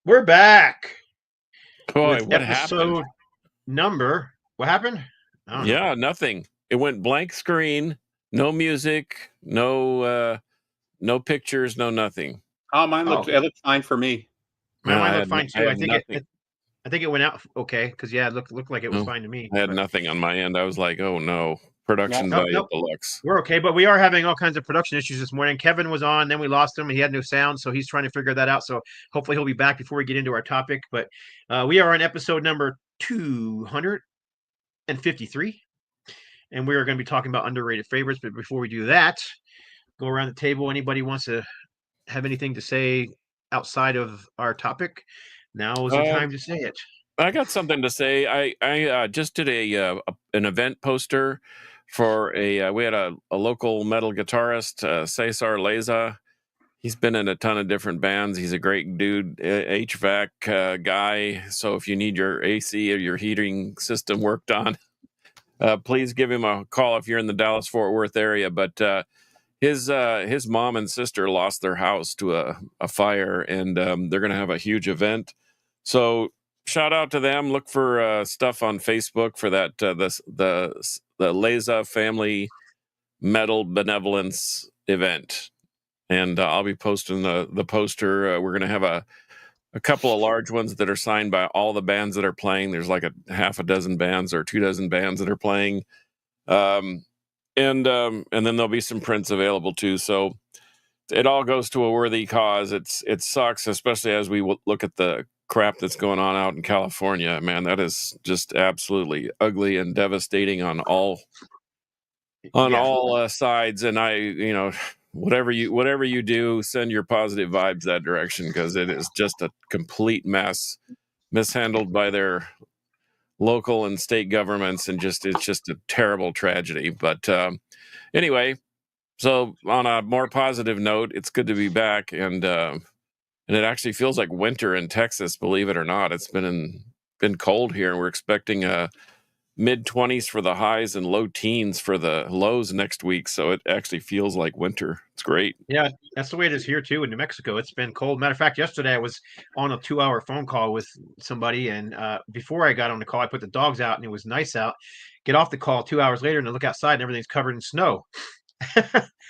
We're back Boy, with what happened? episode number. What happened? I don't know. Yeah, nothing. It went blank screen, no music, no pictures, no nothing. Oh, mine looked it looked fine for me. Mine I looked fine I too. had nothing. I think it went out okay because it looked like it was No, fine to me. I had but- nothing on my end. I was like, oh no, production Nope, value nope. deluxe. We're okay, but we are having all kinds of production issues this morning. Kevin was on, then we lost him. He had no sound, so he's trying to figure that out. So hopefully he'll be back before we get into our topic. But we are on episode number 253, and we are going to be talking about underrated favorites. But before we do that, go around the table. Anybody wants to have anything to say outside of our topic? Now is the time to say it. I got something to say. I just did an event poster for we had a local metal guitarist, Cesar Leza. He's been in a ton of different bands. He's a great dude, HVAC guy. So if you need your AC or your heating system worked on, please give him a call if you're in the Dallas-Fort Worth area. But his mom and sister lost their house to a fire, and they're going to have a huge event. So shout out to them. Look for stuff on Facebook for that the Leza Family Metal Benevolence event, and I'll be posting the poster. We're going to have a couple of large ones that are signed by all the bands that are playing. There's like a half a dozen bands or 24 bands that are playing, and then there'll be some prints available too. So it all goes to a worthy cause. It sucks, especially as we look at the crap that's going on out in California. Man, that is just absolutely ugly and devastating on all sides. And whatever you do, send your positive vibes that direction, because it is just a complete mess, mishandled by their local and state governments, and it's just a terrible tragedy. But anyway, so on a more positive note, it's good to be back, and it actually feels like winter in Texas, believe it or not. It's been cold here, and we're expecting mid-20s for the highs and low teens for the lows next week. So it actually feels like winter. It's great. Yeah, that's the way it is here too in New Mexico. It's been cold. Matter of fact, yesterday I was on a 2-hour phone call with somebody, and before I got on the call, I put the dogs out, and it was nice out. Get off the call 2 hours later, and I look outside, and everything's covered in snow.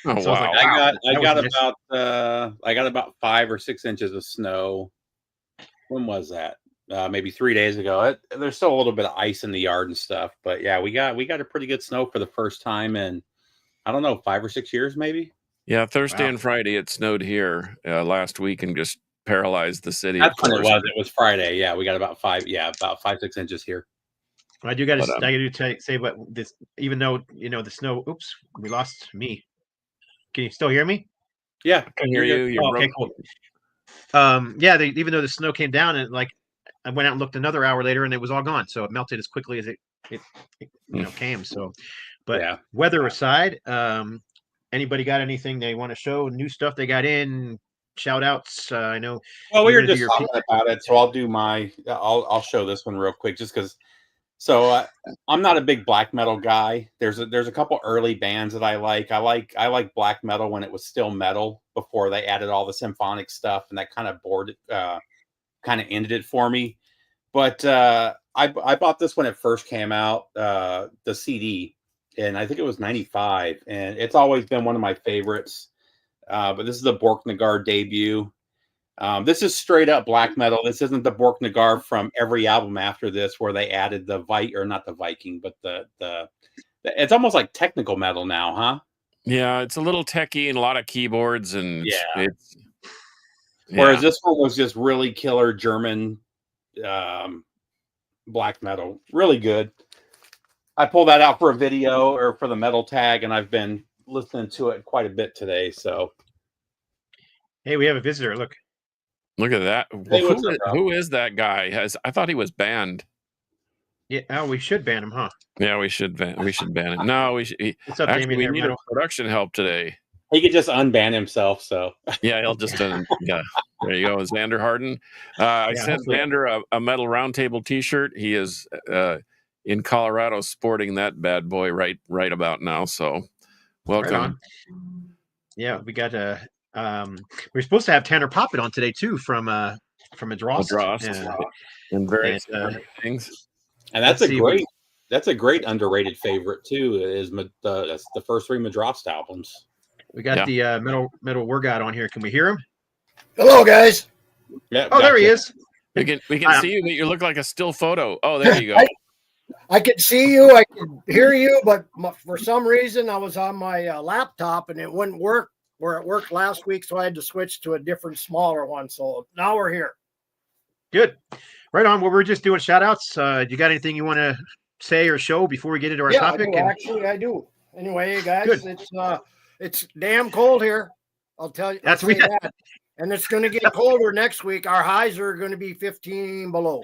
Oh, So I was wow. like, I got about 5 or 6 inches of snow. When was that? Maybe 3 days ago. There's still a little bit of ice in the yard and stuff, but yeah, we got a pretty good snow for the first time in, I don't know, 5 or 6 years maybe. Yeah, Thursday and Friday it snowed here last week and just paralyzed the city. That's when it was. It was Friday. Yeah, we got about 5-6 inches here. I do got to say, but this, even though the snow. Oops, we lost me. Can you still hear me? Yeah, I can hear you. Okay, cool. Yeah, even though the snow came down, and like I went out and looked another hour later, and it was all gone. So it melted as quickly as it came. So, but Yeah. Weather aside, anybody got anything they want to show? New stuff they got in? Shout outs. I know. Well, we you're were gonna do just your talking about it, so I'll show this one real quick, just because. So I'm not a big black metal guy. There's a couple early bands that I like. I like black metal when it was still metal before they added all the symphonic stuff, and that kind of ended it for me. But I bought this when it first came out, the CD, and I think it was 95, and it's always been one of my favorites. But this is the Borknagar debut. This is straight up black metal. This isn't the Borknagar from every album after this, where they added not the Viking, but the it's almost like technical metal now, huh? Yeah, it's a little techie and a lot of keyboards, and Whereas this one was just really killer German black metal, really good. I pulled that out for a video or for the metal tag, and I've been listening to it quite a bit today. So, hey, we have a visitor. Look at that. Hey, who is that guy? I thought he was banned. Yeah, we should ban him, huh? Yeah, we should ban him. No, we should. What's up, Actually, Damien? we need production help today. He could just unban himself. So yeah, he'll just yeah. There you go, Xander Harden. I sent Xander a Metal Roundtable T-shirt. He is in Colorado sporting that bad boy right about now. So welcome. Right on. Yeah, we got we're supposed to have Tanner Poppet on today too from from Madrost. And various And, things. And that's Let's a see, great that's a great underrated favorite too. That's the first 3 Madrost albums. we got the metal Wargod on here. Can we hear him? Hello, guys. Yeah. Oh, there he is. We can see you, but you look like a still photo. Oh, there you go. I can see you. I can hear you, but for some reason, I was on my laptop and it wouldn't work where it worked last week, so I had to switch to a different, smaller one. So now we're here. Good. Right on. Well, we're just doing shout outs. Do you got anything you want to say or show before we get into our topic? Actually, I do. Anyway, guys, Good. it's damn cold here. I'll tell you. That's that. And it's going to get colder next week. Our highs are going to be 15 below.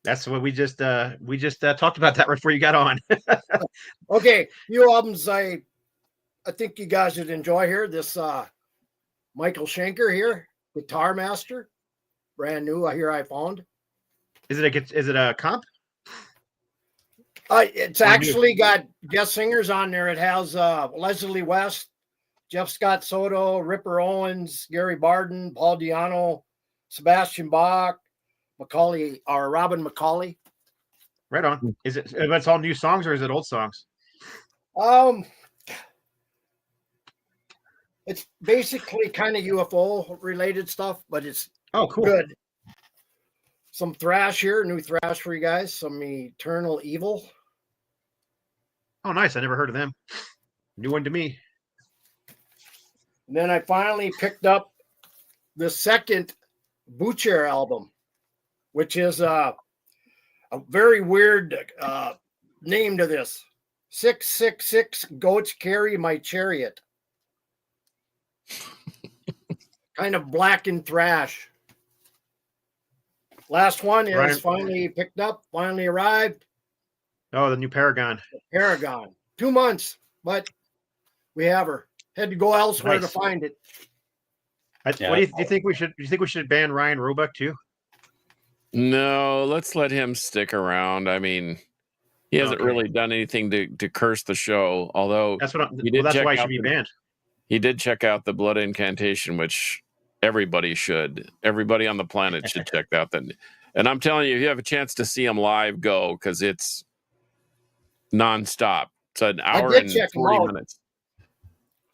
That's what we just talked about that right before you got on. Okay, new albums I think you guys would enjoy here. This Michael Schenker here, Guitar Master, brand new. I found. Is it a comp? It's actually got guest singers on there. It has Leslie West, Jeff Scott Soto, Ripper Owens, Gary Barden, Paul Diano, Sebastian Bach, Robin McCauley. Right on. Is it? That's all new songs or is it old songs? It's basically kind of UFO related stuff, but it's cool. Good. Some thrash here, new thrash for you guys. Some Eternal Evil. Oh, nice. I never heard of them. New one to me. And then I finally picked up the second Butcher album, which is a very weird name to this. 666 Goats Carry My Chariot. Kind of black and thrash. Last one is finally picked up, finally arrived. Oh, the new Paragon. 2 months, but we have her. Had to go elsewhere to find it. What do you think we should? Do you think we should ban Ryan Roebuck too? No, let's let him stick around. I mean, he hasn't really done anything to curse the show. Although that's why he should be banned. He did check out the Blood Incantation, which everybody should. Everybody on the planet should check out that. And I'm telling you, if you have a chance to see him live, go, because it's nonstop. It's an hour and 40 minutes.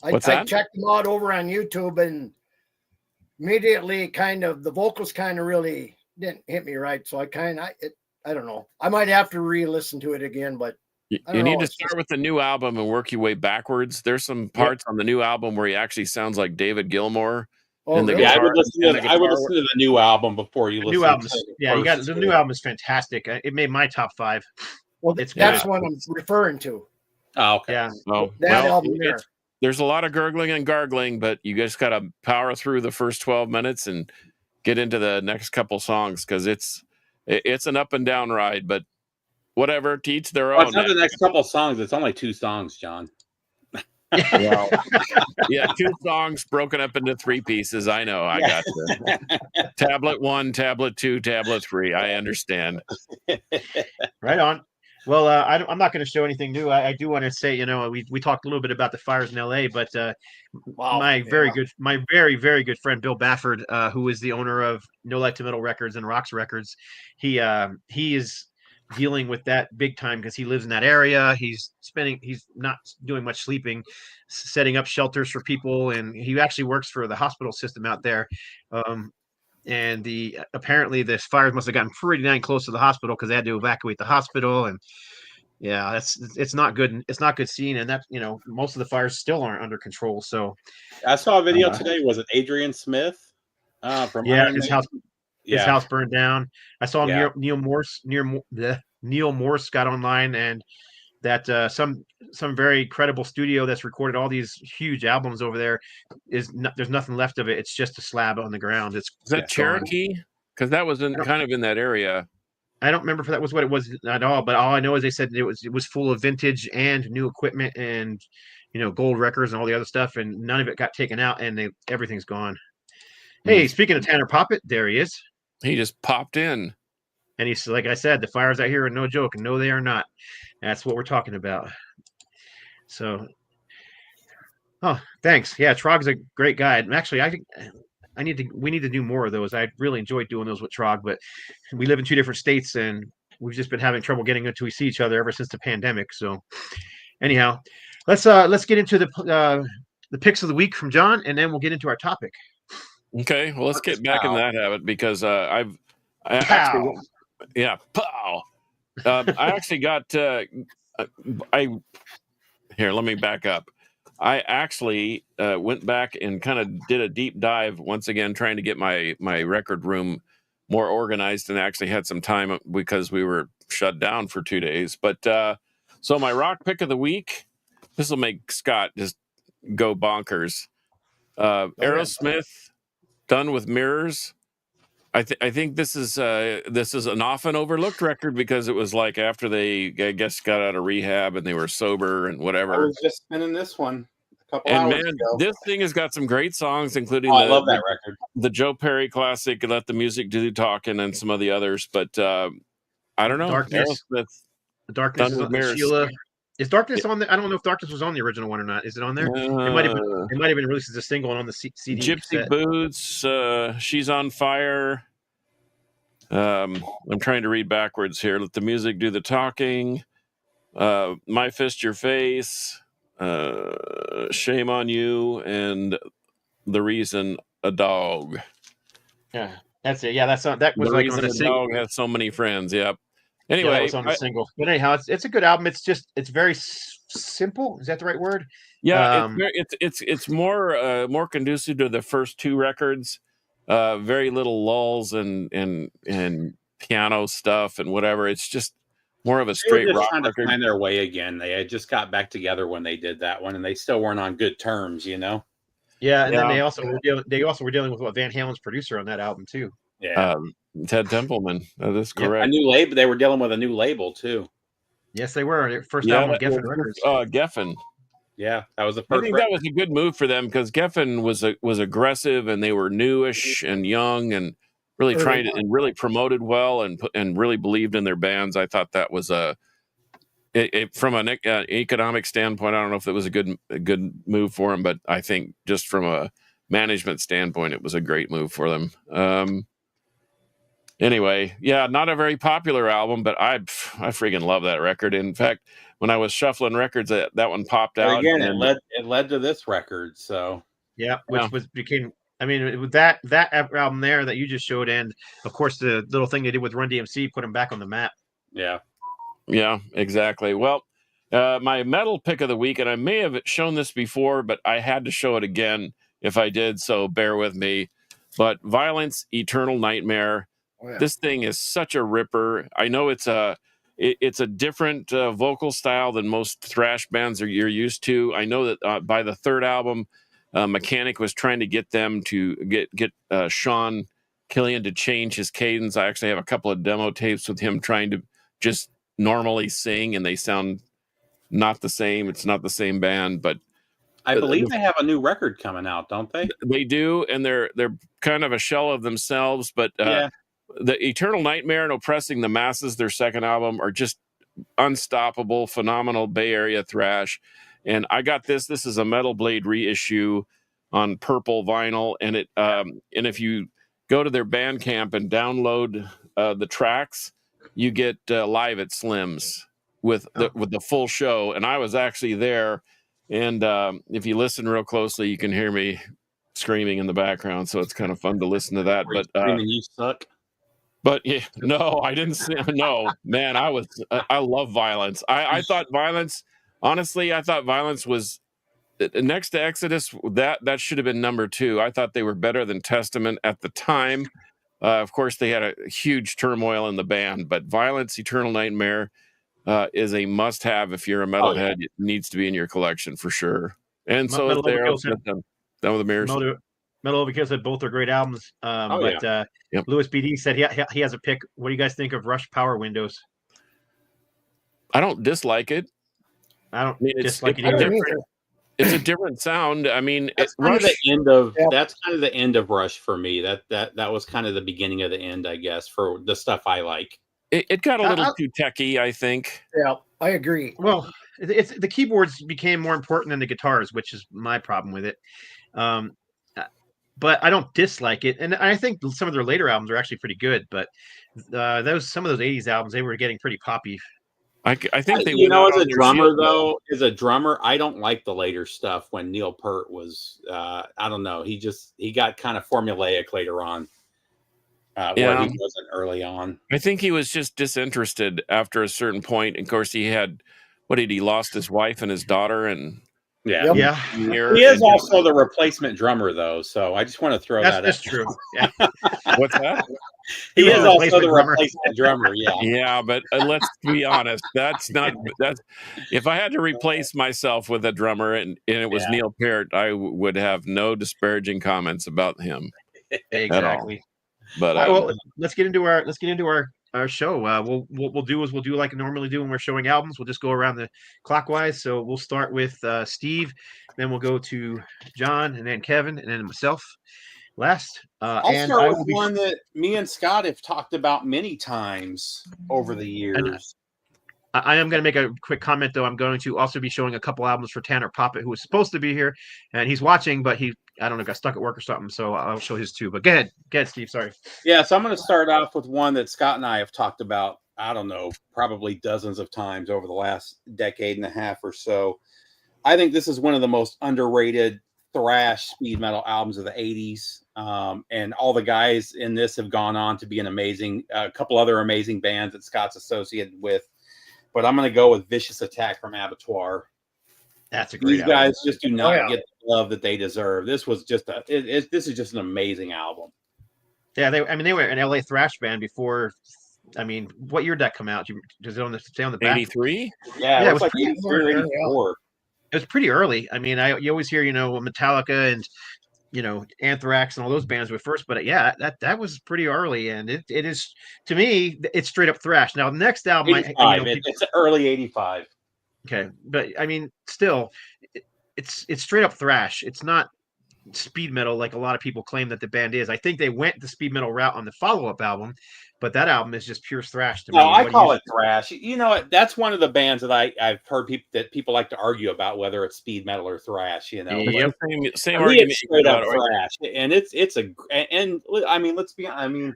I checked him out over on YouTube, and immediately the vocals kind of really didn't hit me right. So I don't know. I might have to re-listen to it again, but you need to start with the new album and work your way backwards. There's some parts on the new album where he actually sounds like David Gilmour. I would listen to the new album before you listen. New albums, the new album is fantastic. It made my top 5. Well, that's what I'm referring to. Oh, okay. Yeah. That album there. There's a lot of gurgling and gargling, but you just got to power through the first 12 minutes and get into the next couple songs because it's an up and down ride. But whatever, to each their own. It's not the next couple songs. It's only 2 songs, John. Well, 2 songs broken up into 3 pieces. I know. I got you. Tablet 1, tablet 2, tablet 3. I understand. Right on. Well, I'm not going to show anything new. I do want to say, we talked a little bit about the fires in LA, but my very, very good friend Bill Bafford, who is the owner of No Light to Metal Records and Rocks Records, he is dealing with that big time because he lives in that area. He's not doing much sleeping, setting up shelters for people, and he actually works for the hospital system out there. And apparently the fires must have gotten pretty dang close to the hospital because they had to evacuate the hospital. And it's not good. It's not good scene. And that, most of the fires still aren't under control. So I saw a video today. Was it Adrian Smith? From his house burned down. I saw Neil Morse got online, and that some very credible studio that's recorded all these huge albums over there there's nothing left of it. It's just a slab on the ground. Is that Cherokee? Because that was kind of in that area. I don't remember if that was what it was at all, but all I know is they said it was full of vintage and new equipment and gold records and all the other stuff, and none of it got taken out, and everything's gone. Hey, speaking of Tanner Poppet, there he is. He just popped in. And he's, like I said, the fires out here are no joke. And no, they are not. That's what we're talking about. So, thanks. Yeah, Trog's a great guy. And actually, we need to do more of those. I really enjoyed doing those with Trog, but we live in 2 different states and we've just been having trouble getting until we see each other ever since the pandemic. So anyhow, let's get into the picks of the week from John, and then we'll get into our topic. Okay, well, let's get back in that habit because I Pow. I actually got here. Let me back up. I actually went back and kind of did a deep dive once again, trying to get my record room more organized, and actually had some time because we were shut down for 2 days. But so my rock pick of the week, this will make Scott just go bonkers. Aerosmith, Done with Mirrors. I think this is an often overlooked record because it was like after they, I guess, got out of rehab and they were sober and whatever. I was just spinning this one a couple And hours man, ago. this thing has got some great songs, including I love that record. The Joe Perry classic, Let the Music Do the Talking, and some of the others. But I don't know. Darkness. Aerosmith, The Darkness Done with Mirrors. Sheila. Is Darkness on there? I don't know if Darkness was on the original one or not. Is it on there? It might have been released as a single and on the CD. Gypsy set. Boots, She's on Fire. I'm trying to read backwards here. Let the Music Do the Talking. My Fist, Your Face. Shame on You, and The Reason a Dog. Yeah, that's it. Yeah, that was The like Reason on the a single. Dog has so many friends. Yep. Yeah, that Anyway, was on the single. But anyhow, it's a good album. It's very simple. Is that the right word? it's more conducive to the first 2 records. Very little lulls and piano stuff and whatever. It's just more of a straight They were just rock trying record. to find their way again. They had just got back together when they did that one, and they still weren't on good terms, you know. Yeah, and then they also were dealing with Van Halen's producer on that album too. Yeah, Ted Templeman. That is Yep. correct. a new label. They were dealing with a new label too. Yes, they were. Their first album on Geffen Records. Geffen. Yeah, that was the I first. think that was a good move for them because Geffen was aggressive and they were newish and young and really trying to and really promoted well and really believed in their bands. I thought that was from an economic standpoint. I don't know if it was a good move for them, but I think just from a management standpoint, it was a great move for them. Anyway, yeah, not a very popular album, but I freaking love that record. In fact, when I was shuffling records, that one popped out. Again, it led to this record. So yeah, became. I mean, with that album there that you just showed, and of course the little thing they did with Run DMC put them back on the map. Yeah, exactly. Well, my metal pick of the week, and I may have shown this before, but I had to show it again if I did, so bear with me. But Violence, Eternal Nightmare. Oh, yeah. This thing is such a ripper. I know it's a different vocal style than most thrash bands you're used to. I know that by the 3rd album, Mechanic was trying to get them to get Sean Killian to change his cadence. I actually have a couple of demo tapes with him trying to just normally sing, and they sound not the same. It's not the same band, but I believe they have a new record coming out, don't they? They do, and they're kind of a shell of themselves, but the Eternal Nightmare and Oppressing the Masses, their 2nd album, are just unstoppable, phenomenal Bay Area thrash. And I got this. This is a Metal Blade reissue on purple vinyl, and and if you go to their Bandcamp and download the tracks, you get Live at Slim's with the full show. And I was actually there, and if you listen real closely, you can hear me screaming in the background. So it's kind of fun to listen to that. But screaming, you suck. But yeah, no, I didn't say no, man. I love Violence. I thought Violence, honestly, I thought Violence was next to Exodus. That should have been number 2. I thought they were better than Testament at the time. Of course, they had a huge turmoil in the band, but Violence, Eternal Nightmare is a must-have if you're a metalhead. It needs to be in your collection for sure. And so is there. Done with the Mirrors. Metal Overkill said both are great albums. Louis BD said he has a pick. What do you guys think of Rush Power Windows? I don't dislike it. I don't dislike it either. It's a different sound. I mean, that's kind of the end of Rush for me. That was kind of the beginning of the end, I guess, for the stuff I like. It got a little too techy, I think. Yeah, I agree. Well, it's the keyboards became more important than the guitars, which is my problem with it. but I don't dislike it. And I think some of their later albums are actually pretty good. But some of those '80s albums, they were getting pretty poppy. I think they you went know, out as a on their drummer shield, though, as a drummer, I don't like the later stuff when Neil Peart was. I don't know. He got kind of formulaic later on, where Yeah. he wasn't early on. I think he was just disinterested after a certain point. Of course, he lost his wife and his daughter, and Yeah, Yep. Yeah, he is also the replacement drummer though. So I just want to throw that. that's out. true. Yeah. What's that? He was is the also replacement the drummer. replacement drummer. Yeah. Yeah, but let's be honest. That's if I had to replace myself with a drummer and it was Yeah. Neil Peart, I would have no disparaging comments about him. Exactly. But All right, well, let's get into our show. We'll do like I normally do when we're showing albums. We'll just go around the clockwise. So we'll start with Steve, then we'll go to John, and then Kevin, and then myself last. I'll And start I with will be one that me and Scott have talked about many times over the years. I am going to make a quick comment, though. I'm going to also be showing a couple albums for Tanner Poppet, who was supposed to be here, and he's watching, but I don't know, got stuck at work or something. So I'll show his too. But go ahead, Steve. Sorry. Yeah, so I'm going to start off with one that Scott and I have talked about, I don't know, probably dozens of times over the last decade and a half or so. I think this is one of the most underrated thrash speed metal albums of the 80s. And all the guys in this have gone on to be a couple other amazing bands that Scott's associated with. But I'm going to go with Vicious Attack from Abattoir. That's a great These album. guys just do not Oh, yeah. get the love that they deserve. This was just this is just an amazing album. Yeah, they were an LA thrash band before. I mean, what year did that come out? Does it stay on the back? 83. Yeah, Yeah, it was like pretty 83 or early, 84. It was pretty early. I mean, you always hear, Metallica and, Anthrax and all those bands were first, but yeah, that was pretty early, and it is, to me, it's straight up thrash. Now, the next album, 85. It's early 85. okay, but I mean, still, it's straight up thrash. It's not speed metal like a lot of people claim that the band is. I think they went the speed metal route on the follow-up album, but that album is just pure thrash to me. No, I call it thrash. You know what? That's one of the bands that I've heard people like to argue about whether it's speed metal or thrash. Yep. Same I mean, argument. it's straight up thrash, and and I mean, let's be. I mean,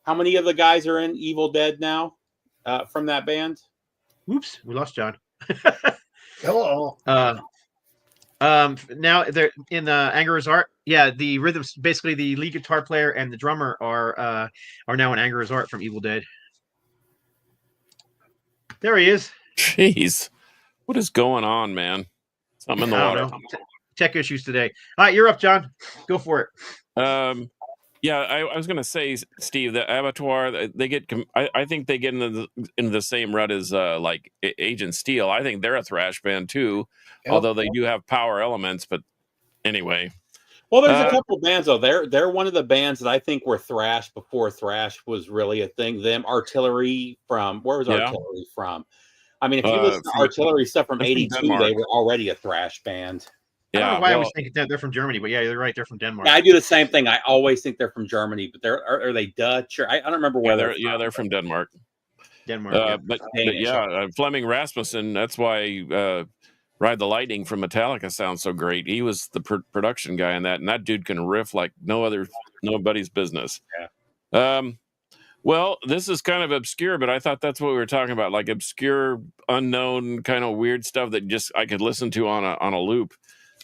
how many of the guys are in Evil Dead now from that band? Oops, we lost John. Hello. Now they're in Anger is Art. Yeah, the rhythms, basically the lead guitar player and the drummer are now in Anger is Art from Evil Dead. There he is. Jeez, what is going on, man? Something in the I water. don't know. Tech issues today. All right, you're up, John. Go for it. Yeah, I was gonna say, Steve, the Abattoir, they get. I think they get into the same rut as like Agent Steel. I think they're a thrash band too, Yep. although they do have power elements. But anyway, Well, there's a couple bands though. They're one of the bands that I think were thrash before thrash was really a thing. Them Artillery from where was Artillery from? I mean, if you listen to Artillery stuff from '82, they were already a thrash band. I don't know why I was thinking that they're from Germany, but yeah, you're right. They're from Denmark. Yeah, I do the same thing. I always think they're from Germany, but are they Dutch or I don't remember where they're from Denmark. Denmark. But yeah, Fleming Rasmussen. That's why Ride the Lightning from Metallica sounds so great. He was the production guy in that, and that dude can riff like nobody's business. Yeah. Well, this is kind of obscure, but I thought that's what we were talking about, like obscure, unknown, kind of weird stuff that just I could listen to on a loop.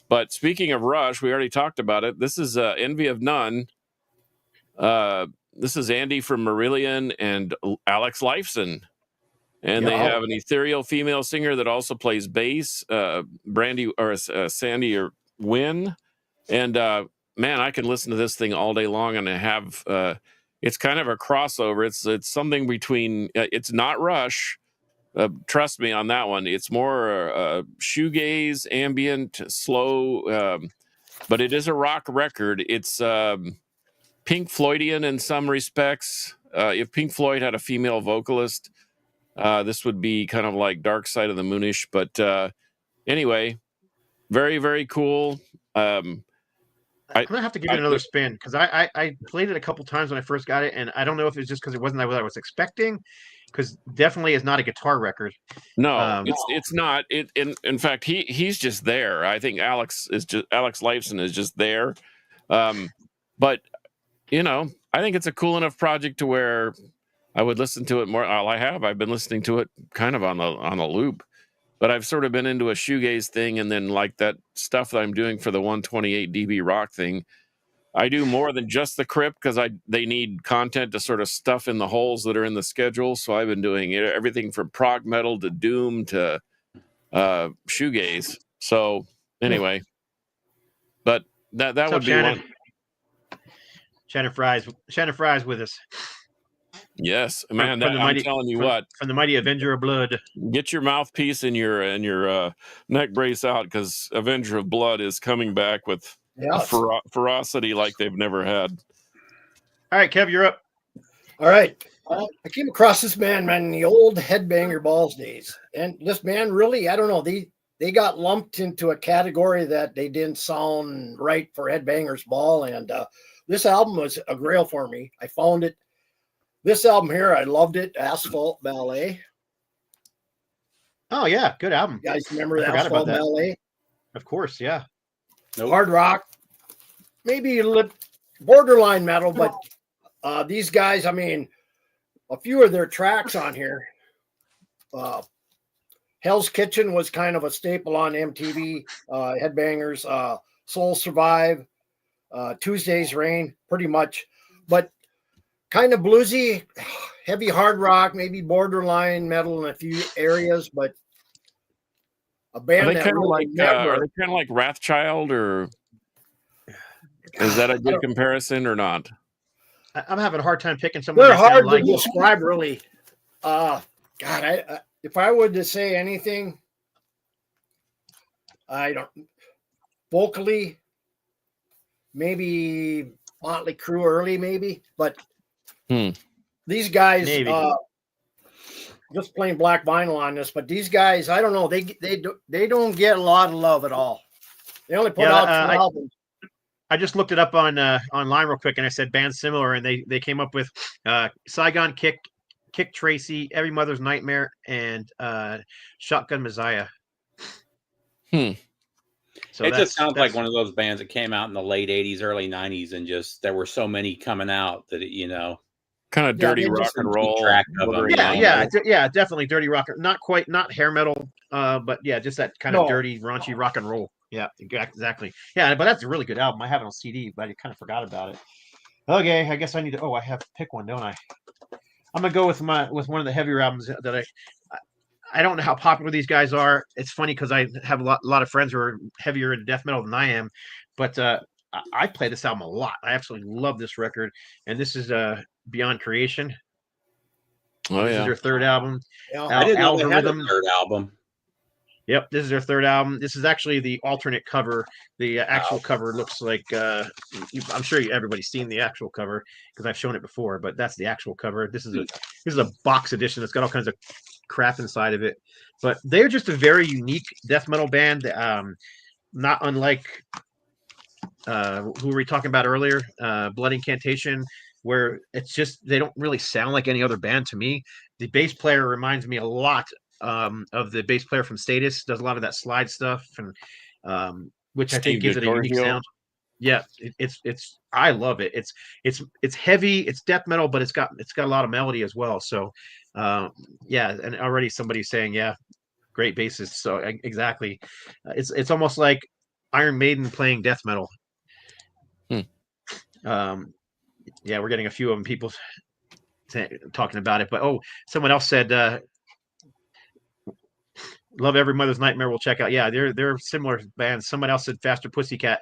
But speaking of Rush, we already talked about it. This is Envy of None. This is Andy from Marillion and Alex Lifeson. And they have an ethereal female singer that also plays bass, Brandy or Sandy or Wynn. And man, I can listen to this thing all day long, and I have it's kind of a crossover. It's something between. It's not Rush. Trust me on that one. It's more shoegaze, ambient, slow, but it is a rock record. It's Pink Floydian in some respects. If Pink Floyd had a female vocalist, this would be kind of like Dark Side of the Moonish. But anyway, very, very cool. I'm gonna have to give it another spin because I played it a couple times when I first got it, and I don't know if it's just because it wasn't what I was expecting. Because definitely is not a guitar record. No, it's not. In fact, he's just there. I think Alex Lifeson is just there. But I think it's a cool enough project to where I would listen to it more. I've been listening to it kind of on a loop, but I've sort of been into a shoegaze thing, and then like that stuff that I'm doing for the 128 dB rock thing. I do more than just the Crypt because they need content to sort of stuff in the holes that are in the schedule. So I've been doing everything from prog metal to doom to shoegaze. So anyway, but that What's would up, be Shannon? one. Shannon Fry's with us. Yes, man. From the I'm mighty, telling you from, what. from the mighty Avenger of Blood. Get your mouthpiece and your neck brace out because Avenger of Blood is coming back with a ferocity like they've never had. All right, Kev, you're up. All right. I came across this man in the old Headbanger Balls days. And this man really, I don't know, they got lumped into a category that they didn't sound right for Headbangers Ball. And this album was a grail for me. I found it. This album here, I loved it. Asphalt Ballet. Oh, yeah. Good album. You guys remember I forgot Asphalt about that. Ballet? Of course, yeah. Nope. Hard rock. Maybe a little borderline metal, but these guys, I mean, a few of their tracks on here. Hell's Kitchen was kind of a staple on MTV. Headbangers, Soul Survive, Tuesday's Rain, pretty much. But kind of bluesy, heavy hard rock, maybe borderline metal in a few areas, but a band Are they that kind of really like Wrathchild, or is that a good comparison or not? I'm having a hard time picking someone. They're hard to like. describe, really. God, if I were to say anything, I don't. Vocally, maybe Motley Crue early, maybe, but these guys, just playing Black Vinyl on this, but these guys, I don't know, they don't get a lot of love at all. They only put out 2 albums. I just looked it up on online real quick, and I said bands similar, and they came up with Saigon Kick Tracy, Every Mother's Nightmare, and Shotgun Messiah. So it just sounds like one of those bands that came out in the late 80s, early 90s, and just there were so many coming out that kind of dirty rock and roll. Yeah, definitely dirty rock. Not hair metal, but yeah, just that kind of dirty, raunchy rock and roll. Yeah, exactly. Yeah, but that's a really good album. I have it on CD, but I kind of forgot about it. Okay, I guess I need to. Oh, I have to pick one, don't I? I'm gonna go with one of the heavier albums that I don't know how popular these guys are. It's funny because I have a lot of friends who are heavier in death metal than I am, but I play this album a lot. I absolutely love this record, and this is Beyond Creation. Oh, this is their third album. I didn't know they had a third album. Yep, this is their third album. This is actually the alternate cover. The actual cover looks like I'm sure everybody's seen the actual cover because I've shown it before, but that's the actual cover. This is a box edition that's got all kinds of crap inside of it. But they're just a very unique death metal band, not unlike who were we talking about earlier, Blood Incantation, where it's just they don't really sound like any other band to me. The bass player reminds me a lot of the bass player from Status, does a lot of that slide stuff, and which I think gives it a unique sound. Yeah, it's I love it. It's heavy, it's death metal, but it's got a lot of melody as well. So yeah, and already somebody's saying, yeah, great bassist. So exactly, it's almost like Iron Maiden playing death metal. Yeah, we're getting a few of them people talking about it, but someone else said love Every Mother's Nightmare. We'll check out. Yeah, they're similar bands. Someone else said Faster Pussycat.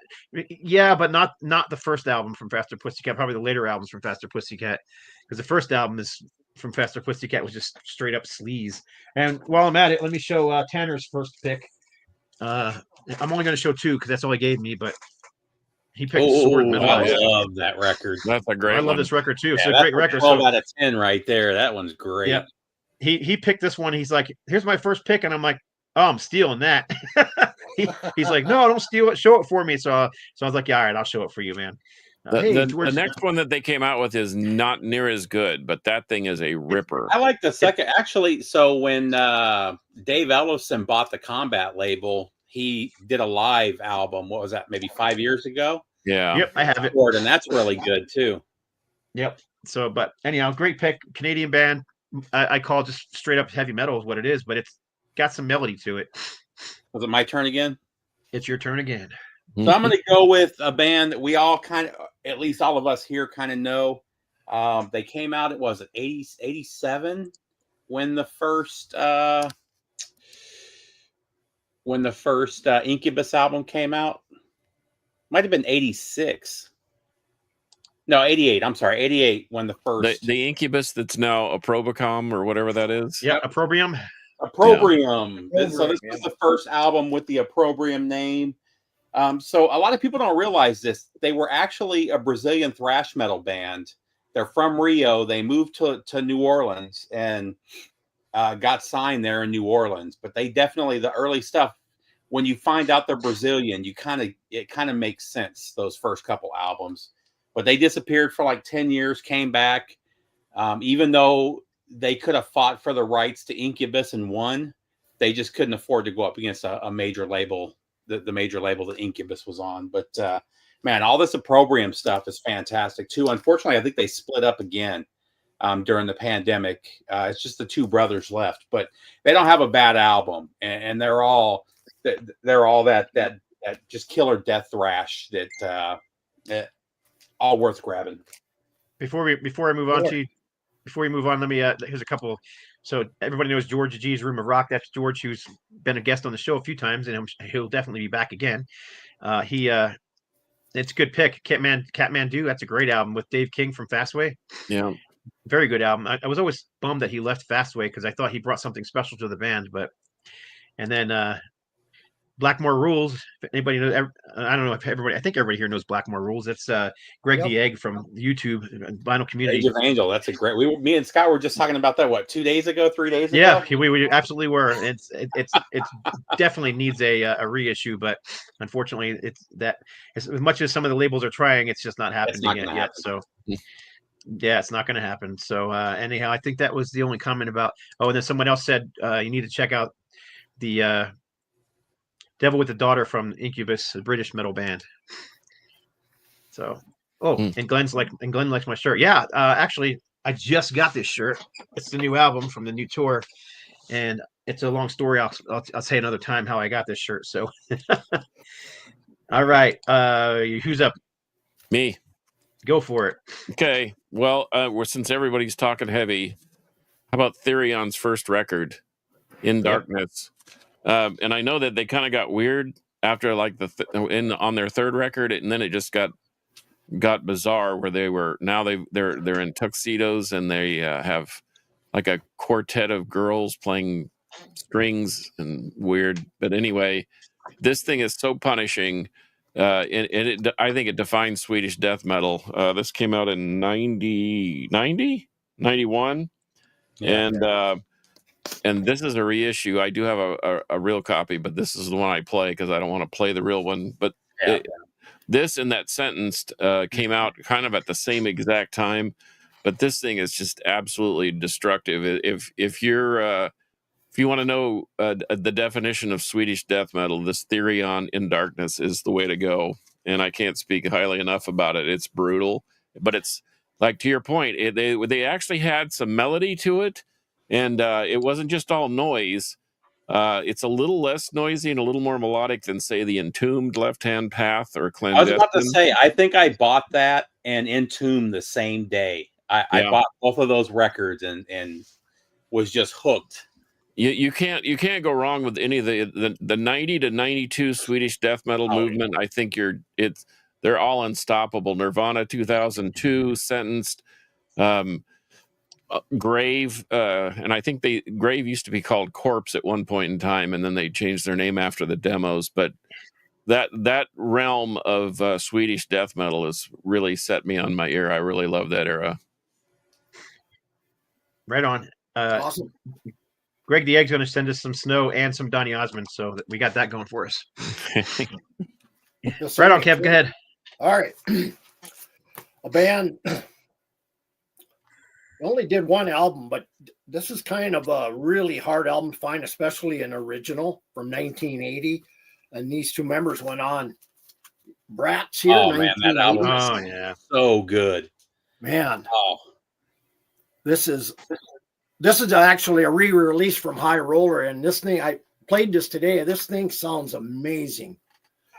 Yeah, but not the first album from Faster Pussycat. Probably the later albums from Faster Pussycat, because the first album is from Faster Pussycat was just straight up sleaze. And while I'm at it, let me show Tanner's first pick. I'm only going to show 2 because that's all he gave me, but he picked Sword Metal. I love that record. That's a great. I love this record too. Yeah, it's a great record. 12 out of 10 right there. That one's great. Yeah. He picked this one. He's like, here's my first pick. And I'm like, oh, I'm stealing that. He's like, no, don't steal it. Show it for me. So I was like, yeah, all right, I'll show it for you, man. The next one that they came out with is not near as good, but that thing is a ripper. I like the second. Actually, so when Dave Ellefson bought the Combat label, he did a live album. What was that? Maybe 5 years ago. Yeah. Yep, I have it. Gordon, that's really good too. Yep. So, but anyhow, great pick. Canadian band. I call just straight up heavy metal is what it is, but it's got some melody to it. Was it my turn again? It's your turn again. So I'm going to go with a band that we all kind of, at least all of us here, kind of know. They came out. It was 87 when the first Incubus album came out. Might have been 86. No, 88. I'm sorry, 88 when the first the Incubus that's now Opprobrium or whatever that is. Yeah, Opprobrium. Opprobrium. Yeah. So this was the first album with the Opprobrium name. So a lot of people don't realize this. They were actually a Brazilian thrash metal band. They're from Rio. They moved to New Orleans and got signed there in New Orleans. But they definitely, the early stuff, when you find out they're Brazilian, it kind of makes sense, those first couple albums. But they disappeared for like 10 years, came back. Even though they could have fought for the rights to Incubus and won, they just couldn't afford to go up against a major label, the major label that Incubus was on. But man, all this Opprobrium stuff is fantastic too. Unfortunately, I think they split up again during the pandemic. It's just the two brothers left, but they don't have a bad album, and they're all that just killer death thrash that all worth grabbing. Before we move on, let me here's a couple. So everybody knows George G's Room of Rock. That's George, who's been a guest on the show a few times, and he'll definitely be back again. It's a good pick. Catmandu. That's a great album with Dave King from Fastway. Yeah, very good album. I was always bummed that he left Fastway because I thought he brought something special to the band. And then Blackmore Rules. If anybody knows, I don't know if everybody. I think everybody here knows Blackmore Rules. It's Greg the Egg from YouTube Vinyl Community. Age of Angel. That's a great. Me and Scott were just talking about that. What, 3 days ago? Yeah, we absolutely were. It's definitely needs a reissue, but unfortunately, as much as some of the labels are trying, it's just not happening yet. So. Yeah, it's not going to happen. So anyhow, I think that was the only comment about. Oh, and then someone else said you need to check out the Devil with the Daughter from Incubus, a British metal band. So, and Glenn likes my shirt. Yeah, actually, I just got this shirt. It's the new album from the new tour, and it's a long story. I'll say another time how I got this shirt. So, all right, who's up? Me. Go for it. Okay. Well, since everybody's talking heavy, how about Therion's first record, In Darkness? And I know that they kind of got weird after like on their third record, and then it just got bizarre where they're in tuxedos and they have like a quartet of girls playing strings and weird. But anyway, this thing is so punishing. I think it defines Swedish death metal. This came out in 91. Yeah. And this is a reissue. I do have a real copy, but this is the one I play because I don't want to play the real one. But this and That Sentenced came out kind of at the same exact time. But this thing is just absolutely destructive. If you want to know the definition of Swedish death metal, this Therion In Darkness is the way to go. And I can't speak highly enough about it. It's brutal, but it's like, to your point, they actually had some melody to it. And it wasn't just all noise. It's a little less noisy and a little more melodic than, say, the Entombed Left Hand Path or Clandestine. I was about to say, I think I bought that and Entombed the same day. I bought both of those records and was just hooked. You can't go wrong with any of the 90 to 92 Swedish death metal movement. I think they're all unstoppable. Nirvana 2002, Sentenced. Grave, and I think Grave used to be called Corpse at one point in time, and then they changed their name after the demos. But that realm of Swedish death metal has really set me on my ear. I really love that era. Right on. Awesome. Greg the Egg's going to send us some snow and some Donny Osmond, so we got that going for us. Right on, Kev. Go ahead. All right. A band only did one album, but this is kind of a really hard album to find, especially an original from 1980. And these two members went on Bratz here. Oh, man, that 1980. album Oh is yeah. so good. Man, Oh, this is actually a re-release from High Roller, and this thing, I played this today. This thing sounds amazing.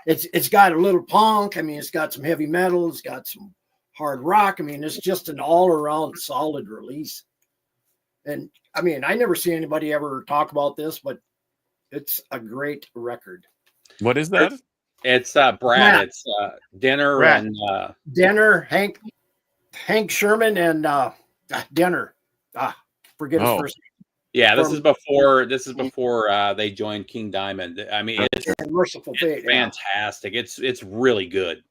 It's got a little punk. I mean, it's got some heavy metal. It's got some hard rock. I mean, it's just an all-around solid release. And I mean, I never see anybody ever talk about this, but it's a great record. What is that? it's Brad. It's Dinner Brad. and Denner, Hank Sherman, and Denner. Forget his Oh. first yeah. This from- is before they joined King Diamond. I mean, it's name. Merciful Fate. Yeah. fantastic. It's really good.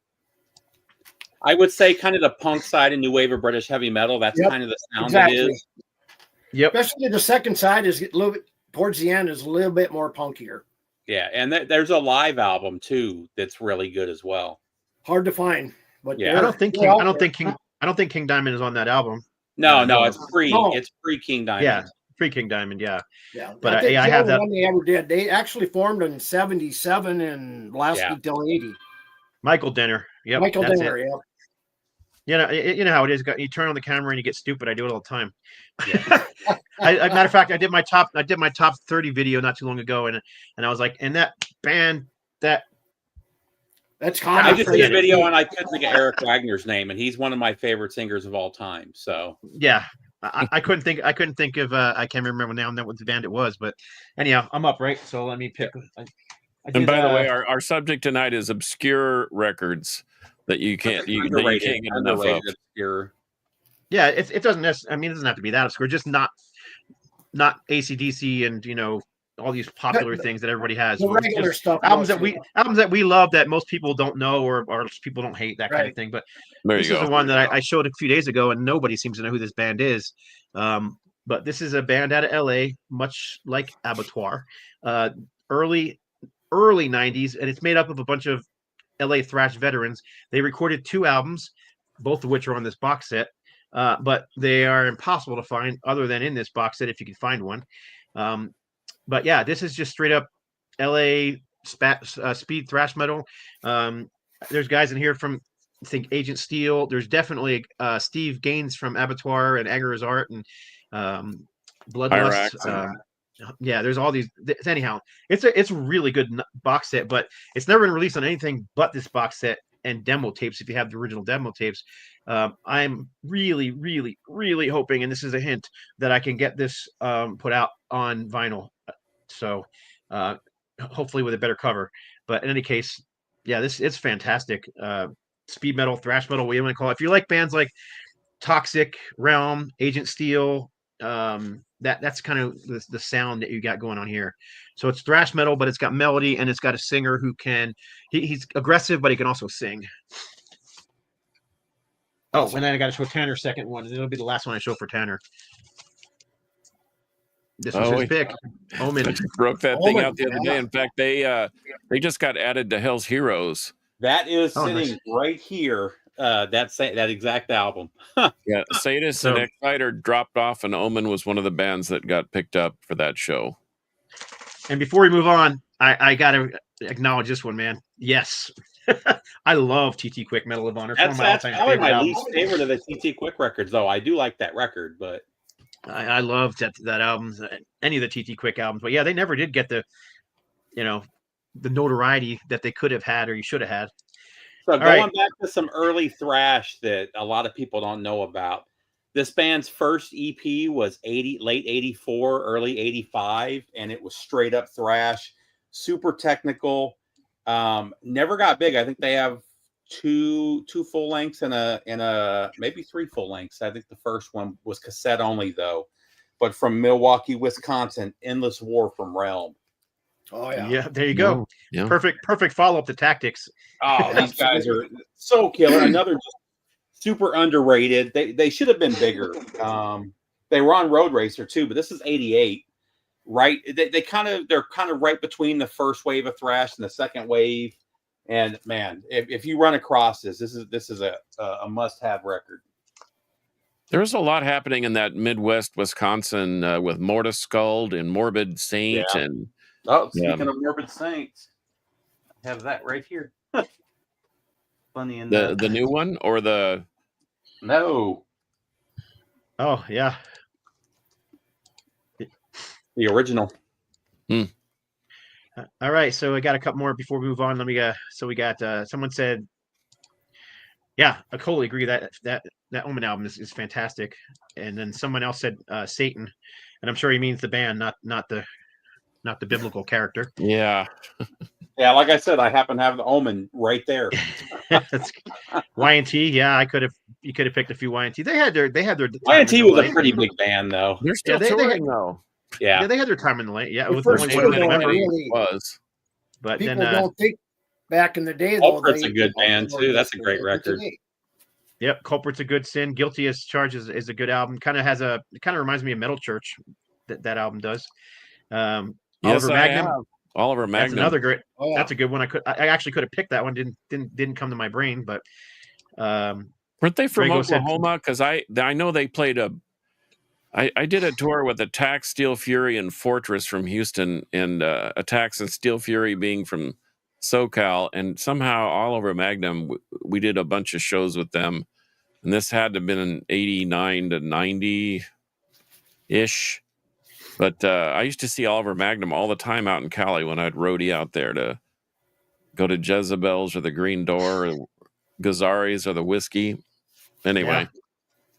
I would say kind of the punk side and new wave of British heavy metal. That's Yep, kind of the sound exactly. it is. Yep. Especially the second side is a little bit towards the end is a little bit more punkier. Yeah, and there's a live album too that's really good as well. Hard to find, but Yeah. I they're- don't think they're King. out I don't there. think King Diamond is on that album. No, No. it's pre No. it's pre King Diamond. Yeah, pre King Diamond. Yeah. Yeah, But, I think yeah, I the have only that- one they ever did. They actually formed in '77 and lasted Yeah. till '80. Michael Denner. Yep. Michael that's Denner, it. yeah. You know how it is. You turn on the camera and you get stupid. I do it all the time. Yeah. Matter of fact, I did my top 30 video not too long ago, and I was like, and that band that That's I common. just did a video and I couldn't think of Eric Wagner's name, and he's one of my favorite singers of all time. So yeah, I couldn't think of I can't remember now what the band it was, but anyhow, I'm up, right? So let me pick. I And did, by the way, our subject tonight is obscure records that you can't get enough of. underrated, obscure. yeah, it doesn't necessarily. I mean, it doesn't have to be that obscure. Just not AC/DC and all these popular things that everybody has. The regular Just stuff. albums mostly. that we love that most people don't know or people don't hate, that kind of Right. thing. But There this you is the go. one that I showed a few days ago, and nobody seems to know who this band is. But this is a band out of LA, much like Abattoir, early 90s, and it's made up of a bunch of LA thrash veterans. They recorded 2 albums, both of which are on this box set, but they are impossible to find other than in this box set if you can find one. But yeah, this is just straight up LA speed thrash metal. There's guys in here from, I think, Agent Steel. There's definitely Steve Gaines from Abattoir and Agar's Art and Bloodlust. Hyrax. Yeah, there's all these. Anyhow, it's a really good box set, but it's never been released on anything but this box set and demo tapes. If you have the original demo tapes, I'm really, really, really hoping, and this is a hint, that I can get this put out on vinyl. So hopefully with a better cover. But in any case, yeah, it's fantastic. Speed metal, thrash metal, what you want to call it. If you like bands like Toxic, Realm, Agent Steel, that's kind of the sound that you got going on here. So it's thrash metal, but it's got melody and it's got a singer who can he's aggressive, but he can also sing. Oh, and then I got to show Tanner's second one, and it'll be the last one I show for Tanner. This was his pick. Omen. I just broke that thing Omen, out the other yeah. day. In fact, they just got added to Hell's Heroes. That is Oh, sitting nice. right here. That exact album. Yeah, Sadist So- and Exciter dropped off, and Omen was one of the bands that got picked up for that show. And before we move on, I got to acknowledge this one, man. Yes. I love TT Quick, Medal of Honor. It's one of my That's all-time probably favorite my albums. least favorite of the TT Quick records, though. I do like that record, but I love that album, any of the TT Quick albums. But yeah, they never did get the notoriety that they could have had or you should have had. so right. going back to some early thrash that a lot of people don't know about. This band's first EP was late 84, early 85, and it was straight up thrash, super technical. Never got big. I think they have two full lengths and a maybe 3 full lengths. I think the first one was cassette only though. But from Milwaukee, Wisconsin, Endless War from Realm. Oh yeah. Yeah, there you go. Yeah. Perfect follow-up to Tactics. Oh, these guys are so killer. Another just super underrated. They should have been bigger. They were on Road Racer too, but this is 88. Right. They're kind of right between the first wave of thrash and the second wave. And man, if you run across this is a must-have record. There was a lot happening in that Midwest Wisconsin with Mortis Skuld and Morbid Saint, Yeah. and Oh, speaking Yeah. of Morbid Saints, I have that right here. Funny in The new one or the no, Oh yeah. the original. All right, so I got a couple more before we move on. Let me so we got someone said, yeah, I totally agree that Omen album is fantastic. And then someone else said Satan, and I'm sure he means the band, not the biblical character. yeah. Yeah, like I said, I happen to have the Omen right there. That's Y&T. Yeah, you could have picked a few Y&T. They had their time Y&T in the was a light. pretty big band, though. They're still they touring had- though. Yeah, Yeah, they had their time in the light. Yeah, The with first only two one don't member. really- Was. But People then don't think back in the day, though. Culprit's a good band, too. That's a great record. yep, Culprit's a good sin. Guilty as Charged is a good album. Kind of reminds me of Metal Church. That album does. Yes, Oliver I Magnum. have. Oliver That's Magnum. another great. Oh, yeah. That's a good one. I actually could have picked that one. Didn't come to my brain, but Weren't they from Grego said- Oklahoma? Because I know they played I did a tour with Attack, Steel Fury, and Fortress from Houston, and Attacks and Steel Fury being from SoCal, and somehow Oliver Magnum, we did a bunch of shows with them, and this had to have been in 89 to 90 ish. But I used to see Oliver Magnum all the time out in Cali when I'd roadie out there to go to Jezebel's or the Green Door or Gazzari's or the Whiskey. Anyway. Yeah.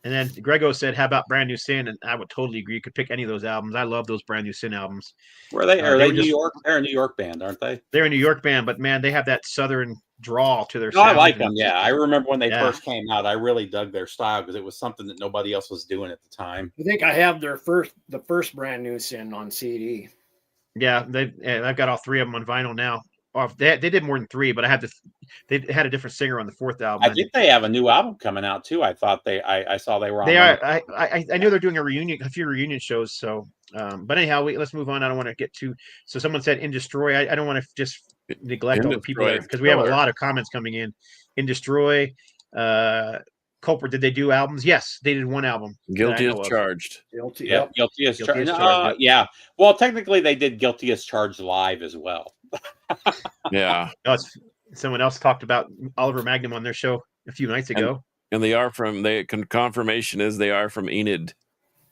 And then Grego said, "How about Brand New Sin?" And I would totally agree. You could pick any of those albums. I love those Brand New Sin albums. Were they? They Are they were New just- York? They're a New York band, aren't they? They're a New York band, but man, they have that southern drawl to their. No, I sound. like them. Yeah, I remember when they Yeah. first came out. I really dug their style because it was something that nobody else was doing at the time. I think I have the first Brand New Sin on CD. Yeah, I've got all three of them on vinyl now. Or they did more than three, but they had a different singer on the fourth album. I think they have a new album coming out too. I thought I saw they were on. They one are. of- I know they're doing a few reunion shows. So, but anyhow, let's move on. I don't want to get too. So someone said In Destroy. I don't want to just neglect all the people Destroy. because we have a Killer. lot of comments coming in. In Destroy, Culprit. Did they do albums? Yes, they did one album. that I Guilty as know of. charged. Guilty. Yeah, Yep. Guilty as Guilty Charged. as Charged, Yeah. Well, technically, they did Guilty as Charged live as well. Yeah. No, someone else talked about Oliver Magnum on their show a few nights ago. And they are from confirmation is they are from Enid,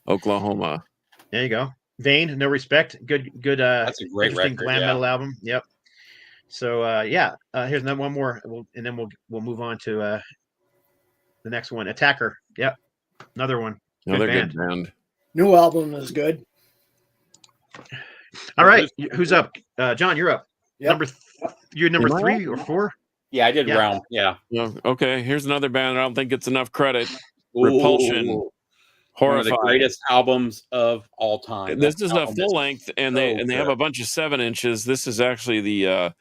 Oklahoma. There you go. Vane, No Respect. Good. That's a great interesting record. glam Yeah. metal album. Yep. So here's another one more, and then we'll move on to the next one. Attacker. Yep. Another one. Another band. good band. New album is good. All right. Who's up? John, you're up. Yep. You're number Am I 3 or 4? Yeah, I did Yeah. Realm. Yeah. Yeah, okay, here's another band I don't think gets enough credit. Ooh. Repulsion. One of Horrified. the greatest albums of all time. This That is a album full length, and they so have good. a bunch of 7-inches. This is actually the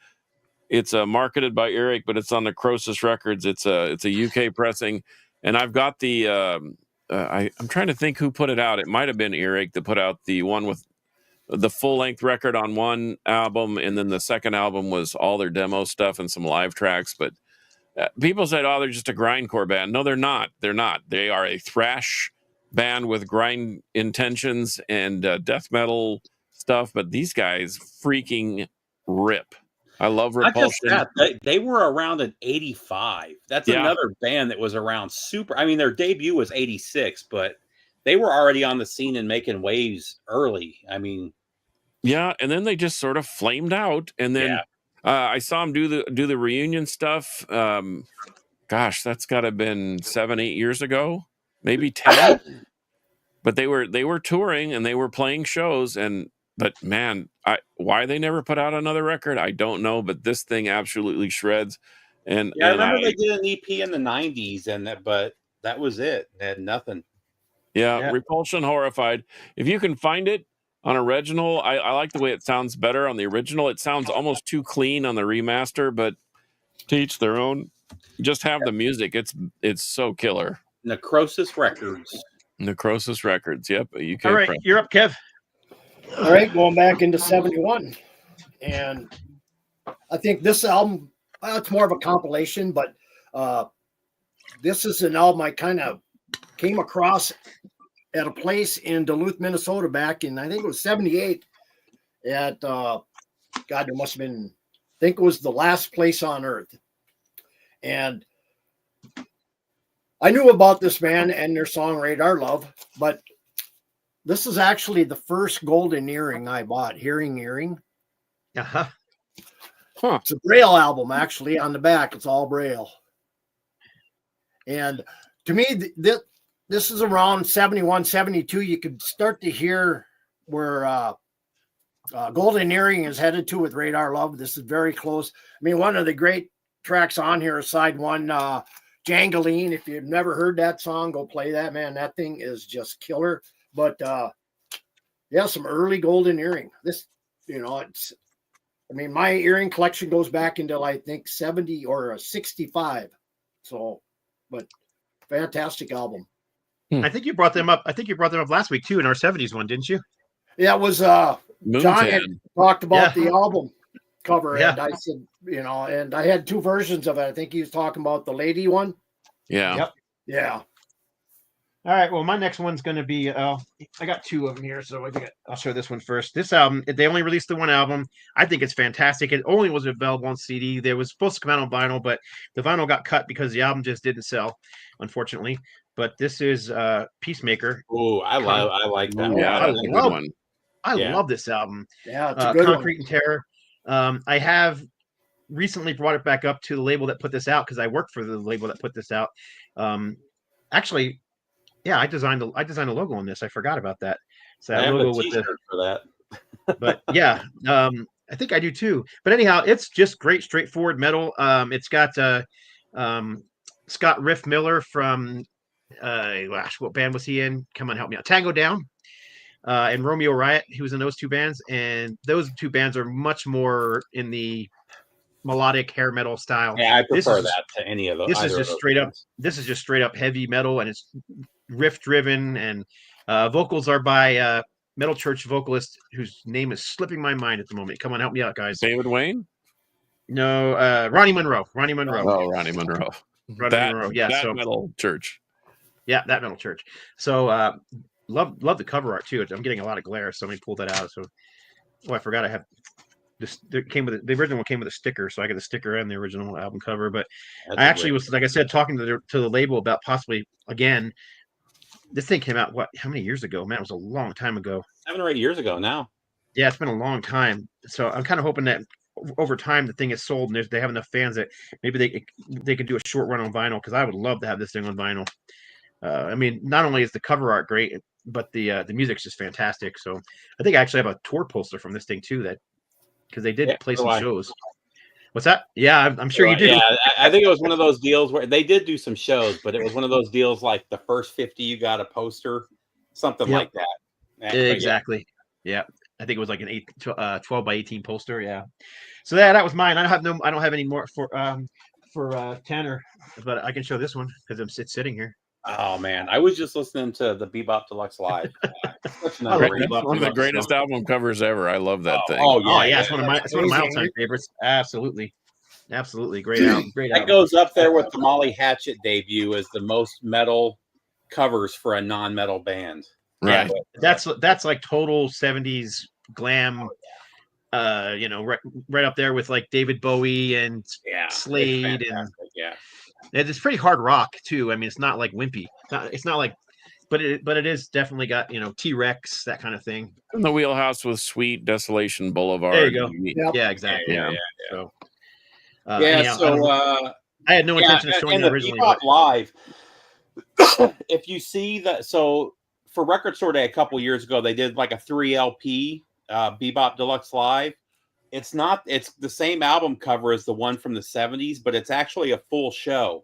it's marketed by Earache, but it's on the Croesus Records. It's a UK pressing, and I've got the I'm trying to think who put it out. It might have been Earache that put out the one with the full length record on one album, and then the second album was all their demo stuff and some live tracks. But people said, "Oh, they're just a grindcore band." No, they're not. They're not. They are a thrash band with grind intentions and death metal stuff. But these guys freaking rip. I love Not just Repulsion. that, they were around in 85. That's Yeah. another band that was around super. I mean, their debut was 86, but they were already on the scene and making waves early. I mean, Yeah, and then they just sort of flamed out, and then I saw them do the reunion stuff. Gosh, that's got to have been 7-8 years ago, maybe 10. But they were touring and they were playing shows, but man, why they never put out another record, I don't know. But this thing absolutely shreds. And yeah, I and remember they did an EP in the 90s, but that was it. They had nothing. Yeah. Repulsion, Horrified. If you can find it on original, I like the way it sounds better on the original. It sounds almost too clean on the remaster, but to each their own. Just have the music. It's so killer. Necrosis Records. Necrosis Records. Yep. UK All right. press. You're up, Kev. All right, going back into 71. And I think this album, well, it's more of a compilation, but this is an album I kind of came across at a place in Duluth, Minnesota back in, I think it was 78 at, God, there must have been, I think it was the last place on earth. And I knew about this band and their song Radar Love, but this is actually the first golden earring I bought, hearing earring. Uh-huh. Huh. It's a Braille album, actually. On the back, it's all Braille. And to me, this is around 71, 72. You could start to hear where Golden Earring is headed to with Radar Love. This is very close. I mean, one of the great tracks on here is side one, Jangaline. If you've never heard that song, go play that, man. That thing is just killer. But yeah, some early Golden Earring. This, my earring collection goes back until I think 70 or 65. So, but fantastic album. I think you brought them up. I think you brought them up last week too in our 70s one, didn't you? Yeah, it was John had talked about the album cover, and I said, and I had two versions of it. I think he was talking about the lady one. Yeah. Yep. Yeah. All right. Well, my next one's going to be. I got two of them here, so I'll show this one first. This album, they only released the one album. I think it's fantastic. It only was available on CD. They was supposed to come out on vinyl, but the vinyl got cut because the album just didn't sell, unfortunately. But this is Peacemaker. Oh, I like that. Yeah, that's a good one. I love this album. Yeah, it's a good Concrete one. and Terror. I have recently brought it back up to the label that put this out because I worked for the label that put this out. Actually, yeah, I designed the logo on this. I forgot about that. So I that have logo a with t-shirt for that. but yeah, I think I do too. But anyhow, it's just great, straightforward metal. It's got Scott Riff Miller from what band was he in? Come on, help me out. Tango Down. And Romeo Riot, he was in those two bands, and those two bands are much more in the melodic hair metal style. Yeah, I prefer that to any of those. This is just straight up. This is just straight up heavy metal, and it's riff driven, and vocals are by Metal Church vocalist whose name is slipping my mind at the moment. Come on, help me out, guys. David Wayne? No, Ronnie Monroe. Ronnie Monroe. Oh, Ronnie Monroe. Monroe. Yeah, that so Metal Church. Yeah, that Metal Church. So love the cover art too. I'm getting a lot of glare. So let me pull that out. So I forgot I have this. It came with the original one came with a sticker, so I got the sticker and the original album cover. But I actually was, like I said, talking to the label about possibly again. This thing came out how many years ago? Man, it was a long time ago. 7 or 8 years ago now. Yeah, it's been a long time. So I'm kind of hoping that over time the thing is sold and they have enough fans that maybe they could do a short run on vinyl, because I would love to have this thing on vinyl. I mean, not only is the cover art great, but the music's just fantastic. So I think I actually have a tour poster from this thing too, that because they did play some shows. What's that? Yeah, I'm sure you do. Yeah, I think it was one of those deals where they did do some shows, but it was one of those deals like the first 50 you got a poster, something like that. Exactly. Yeah, I think it was like an 12 by 18 poster. Yeah. So that was mine. I don't have any more for Tanner, but I can show this one because it's sitting here. Oh man, I was just listening to the Bebop Deluxe Live. One of the greatest album covers ever. I love that thing. Oh yeah, it's one of my all-time favorites. Absolutely great album. Great album. That goes up there with the Molly Hatchet debut as the most metal covers for a non-metal band. Right. Yeah, that's like total 70s glam. Right up there with like David Bowie and Slade and it's pretty hard rock too. I mean, it's not like wimpy. It's not like, but it is definitely got T-Rex, that kind of thing. In the wheelhouse with Sweet Desolation Boulevard. There you go. Yeah, exactly. Yeah. So I had no intention of showing that originally. Bebop Live. If you see that, so for Record Store Day a couple years ago, they did like a 3 LP Bebop Deluxe Live. It's the same album cover as the one from the 70s, but it's actually a full show.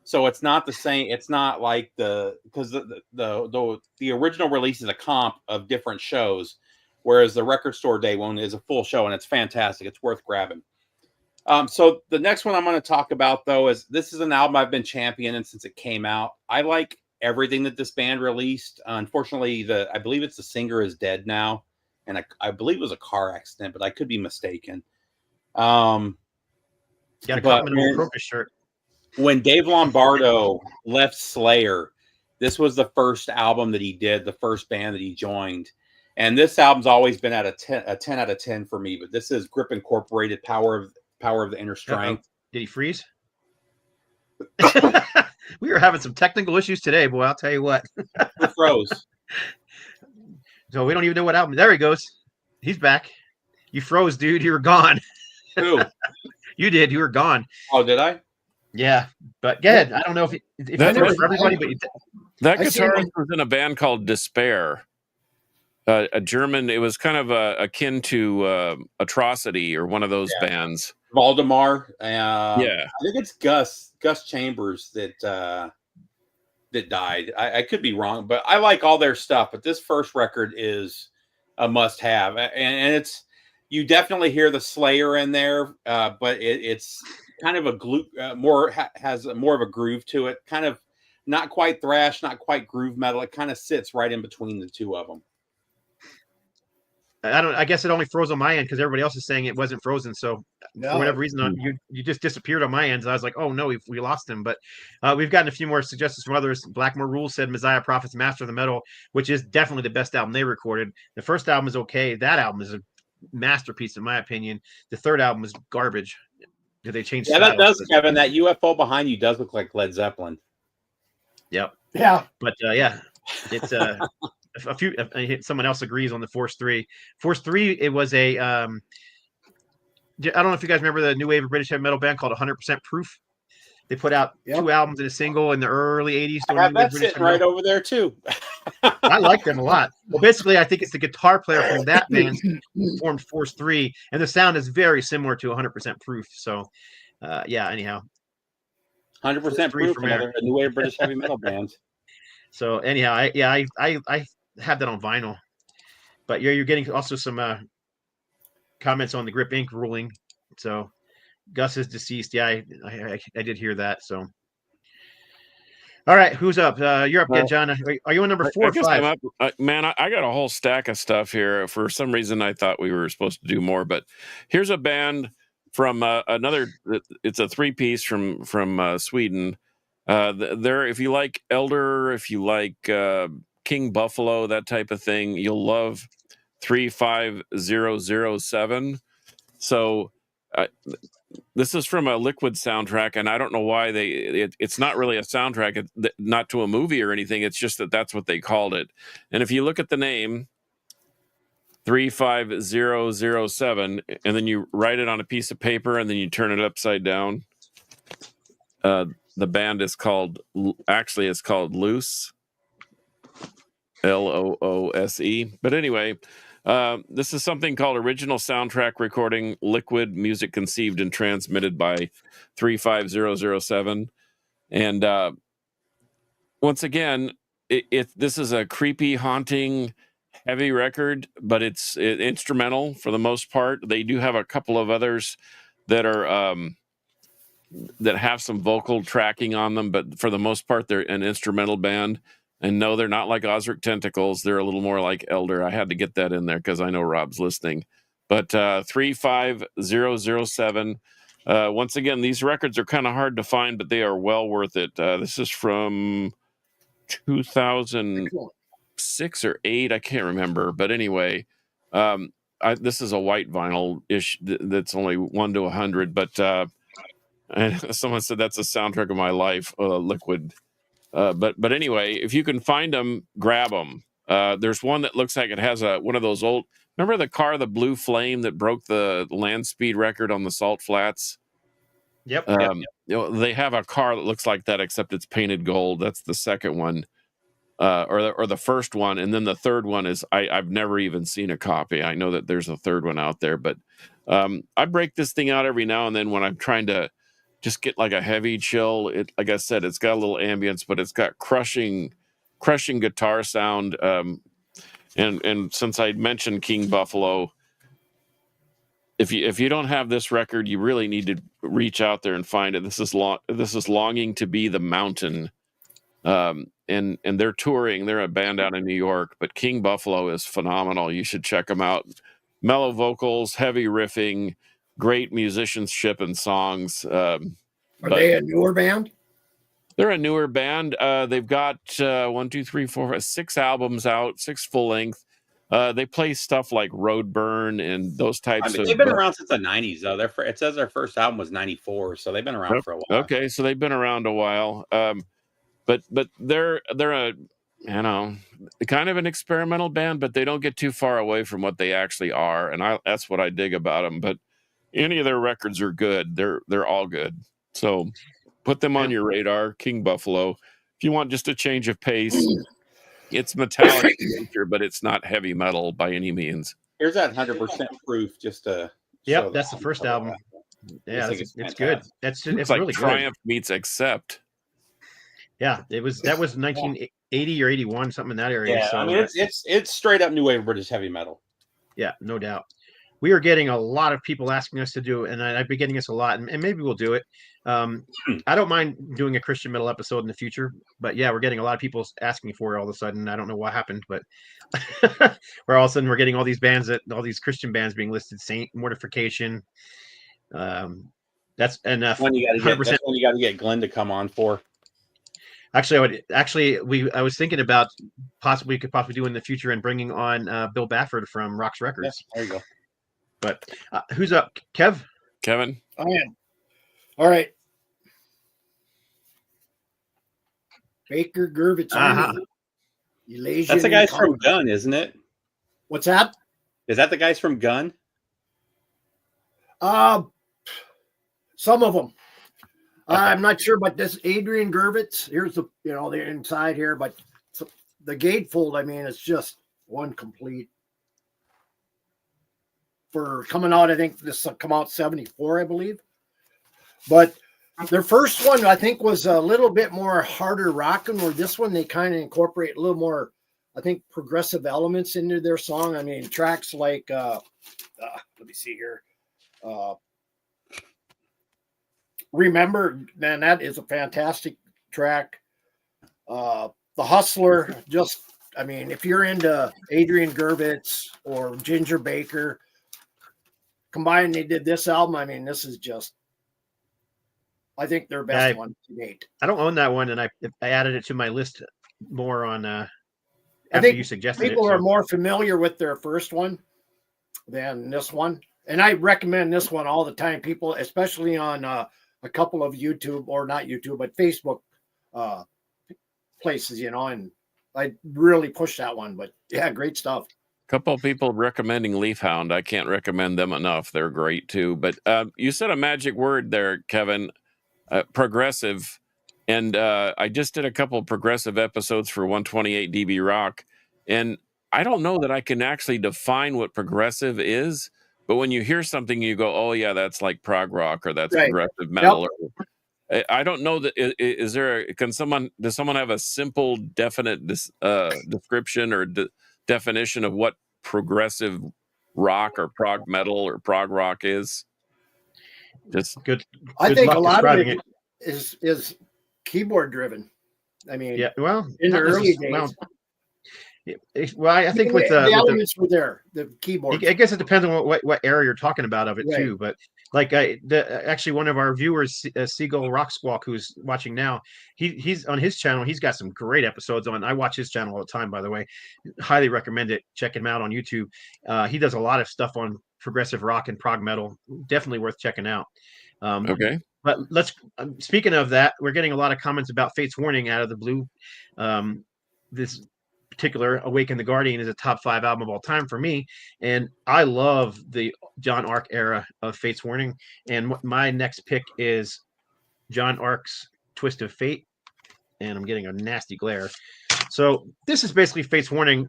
So it's not the same. It's not like because the original release is a comp of different shows, whereas the Record Store Day one is a full show, and it's fantastic. It's worth grabbing. So the next one I'm going to talk about, though, is this is an album I've been championing since it came out. I like everything that this band released. Unfortunately, I believe it's the singer is dead now. And I believe it was a car accident, but I could be mistaken. Got a compliment Crocus shirt. When Dave Lombardo left Slayer, this was the first album that he did, the first band that he joined. And this album's always been at a 10 out of 10 for me. But this is Grip Incorporated, Power of the Inner Strength. Did he freeze? We were having some technical issues today, boy. I'll tell you what. Who froze? So we don't even know what album. There he goes. He's back. You froze, dude. You were gone. Who? You did. You were gone. Oh, did I? Yeah, but go ahead. I don't know if it's for everybody, but that I seen guitarist was in a band called Despair. A German. It was kind of akin to Atrocity or one of those bands. Valdemar. Yeah, I think it's Gus Chambers that died. I could be wrong, but I like all their stuff. But this first record is a must-have, and it's you definitely hear the Slayer in there, but it's kind of a has more of a groove to it. Kind of not quite thrash, not quite groove metal. It kind of sits right in between the two of them. I guess it only froze on my end because everybody else is saying it wasn't frozen. So No, for whatever reason, you just disappeared on my end. So I was like, oh no, we lost him. But we've gotten a few more suggestions from others. Blackmore Rules said Messiah Prophets, Master of the Metal, which is definitely the best album they recorded. The first album is okay. That album is a masterpiece in my opinion. The third album is garbage. Did they change? Yeah, that does, Kevin. That UFO behind you does look like Led Zeppelin. Yep. Yeah. But yeah, it's a few. Someone else agrees on the Force 3. Force 3. It was a. I don't know if you guys remember the new wave of British heavy metal band called 100% Proof. They put out 2 albums and a single in the early 80s. I have that sitting right over there too. I like them a lot. Well, basically, I think it's the guitar player from that band who formed Force 3, and the sound is very similar to 100% Proof. So, yeah. Anyhow, 100% Proof, a new wave of British heavy metal band. So anyhow, I have that on vinyl. But you're getting also some comments on the Grip Inc. ruling. So Gus is deceased. Yeah, I did hear that. So all right, who's up? You're up again, John. Are you on number 4 or 5? I'm up. Man, I got a whole stack of stuff here. For some reason, I thought we were supposed to do more, but here's a band from another. It's a 3-piece from Sweden. There, if you like Elder, if you like King Buffalo, that type of thing, you'll love 35007. So this is from a Liquid soundtrack, and I don't know why it's not really a soundtrack, not to a movie or anything. It's just that's what they called it. And if you look at the name 35007, and then you write it on a piece of paper, and then you turn it upside down, the band is called, actually it's called Loose, Loose. But anyway, this is something called Original Soundtrack Recording, Liquid, music conceived and transmitted by 35007. And once again, this is a creepy, haunting, heavy record, but it's instrumental for the most part. They do have a couple of others that are that have some vocal tracking on them, but for the most part, they're an instrumental band. And no, they're not like Ozric Tentacles. They're a little more like Elder. I had to get that in there because I know Rob's listening. But 35007. Once again, these records are kind of hard to find, but they are well worth it. This is from 2006 or 8. I can't remember. But anyway, this is a white vinyl-ish that's only 1 to 100. But and someone said that's a soundtrack of my life, Liquid. But anyway, if you can find them, grab them. There's one that looks like it has one of those old. Remember the car, the Blue Flame, that broke the land speed record on the Salt Flats? Yep. You know, they have a car that looks like that, except it's painted gold. That's the second one, or the first one, and then the third one is I've never even seen a copy. I know that there's a third one out there, but I break this thing out every now and then when I'm trying to just get like a heavy chill. It, like I said, it's got a little ambience, but it's got crushing guitar sound. And since I mentioned King Buffalo, if you don't have this record, you really need to reach out there and find it. This is Longing to Be the Mountain. And they're touring. They're a band out in New York, but King Buffalo is phenomenal. You should check them out. Mellow vocals, heavy riffing, great musicianship and songs. Are they a newer band? They're a newer band. They've got 6 albums out, 6 full length. They play stuff like Roadburn and those I types mean, of. they've been around since the '90s, though. It says their first album was '94, so they've been around for a while. Okay, so they've been around a while. But they're a kind of an experimental band, but they don't get too far away from what they actually are, and that's what I dig about them. But any of their records are good. They're all good. So put them on your radar. King Buffalo. If you want just a change of pace, it's metallic in nature, but it's not heavy metal by any means. Here's that 100% proof. Just to Yep, that's the first album. Yeah, it's good. It's like really Triumph good. meets Accept. Yeah, that was 1980 or 81, something in that area. Yeah, so I mean it's straight up new wave British heavy metal. Yeah, no doubt. We are getting a lot of people asking us to do it, and I've been getting this a lot, and maybe we'll do it. I don't mind doing a Christian metal episode in the future, but yeah, we're getting a lot of people asking for it all of a sudden. I don't know what happened, but where all of a sudden we're getting all these Christian bands being listed: Saint, Mortification. That's enough. That's when you got to get Glenn to come on for. Actually, I was thinking about possibly do in the future and bringing on Bill Bafford from Rocks Records. Yeah, there you go. But who's up? Kevin? I am. All right. Baker Gurvitz. That's the guys from Gun, isn't it? What's that? Is that the guys from Gun? Some of them. I'm not sure, but this Adrian Gurvitz, here's the inside here, but the gatefold, I mean, it's just one complete. For coming out, I think this will come out 74, I believe. But their first one, I think, was a little bit more harder rocking, where this one they kind of incorporate a little more, I think, progressive elements into their song. I mean, tracks like, let me see here. Remember, man, that is a fantastic track. The Hustler, I mean, if you're into Adrian Gurvitz or Ginger Baker, combined, they did this album. I mean, this is just, I think their best one to date. I don't own that one, and I added it to my list more on I think you suggested people are more familiar with their first one than this one. And I recommend this one all the time. People, especially on a couple of YouTube, or not YouTube, but Facebook places, and I really push that one. But yeah, great stuff. Couple of people recommending Leafhound. I can't recommend them enough. They're great too. But you said a magic word there, Kevin. Progressive. And I just did a couple of progressive episodes for 128 DB Rock. And I don't know that I can actually define what progressive is. But when you hear something, you go, oh, yeah, that's like prog rock, or that's progressive metal. Yep. I don't know that. Does someone have a simple, definite description or definition of what progressive rock or prog metal or prog rock is? Just good. I think a lot of it is keyboard driven. I mean, yeah. Well, in the early days. Well, I think with the elements were there, the keyboard. I guess it depends on what era you're talking about of it too. But like actually one of our viewers, Seagull Rock Squawk, who's watching now, he's on his channel. He's got some great episodes on. I watch his channel all the time, by the way. Highly recommend it. Check him out on YouTube. He does a lot of stuff on progressive rock and prog metal. Definitely worth checking out. Okay. But speaking of that, we're getting a lot of comments about Fate's Warning out of the blue. This particular Awaken the Guardian is a top 5 album of all time for me, and I love the John Ark era of Fate's Warning. And my next pick is John Ark's Twist of Fate, and I'm getting a nasty glare. So this is basically Fate's Warning.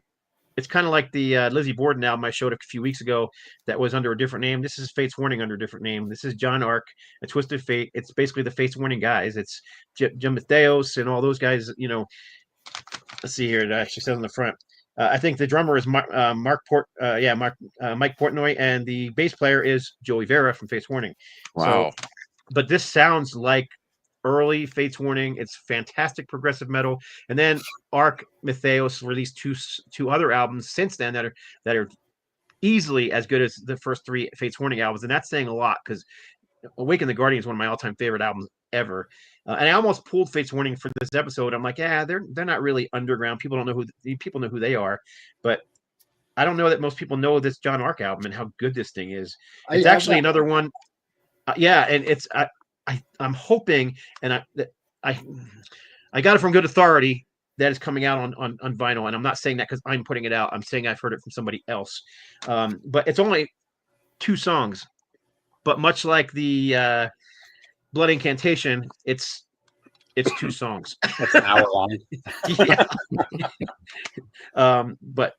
It's kind of like the Lizzie Borden album I showed a few weeks ago that was under a different name. This is Fate's Warning under a different name. This is John Ark, A Twist of Fate. It's basically the Fate's Warning guys. It's Jim Matheos and all those guys, Let's see here. It actually says on the front. I think the drummer is Mike Portnoy, and the bass player is Joey Vera from Fate's Warning. Wow. So, but this sounds like early Fate's Warning. It's fantastic progressive metal. And then Ark Matheos released two other albums since then that are easily as good as the first 3 Fate's Warning albums, and that's saying a lot because Awaken the Guardian is one of my all-time favorite albums ever. And I almost pulled Fate's Warning for this episode. I'm like, yeah, they're not really underground. People know who they are, but I don't know that most people know this John Ark album and how good this thing is. I It's have actually that. another one. Yeah, and it's I'm hoping, and I got it from good authority that is coming out on vinyl, and I'm not saying that because I'm putting it out. I'm saying I've heard it from somebody else. But it's only 2 songs, but much like the Blood Incantation, it's 2 songs. It's an hour long. Yeah. But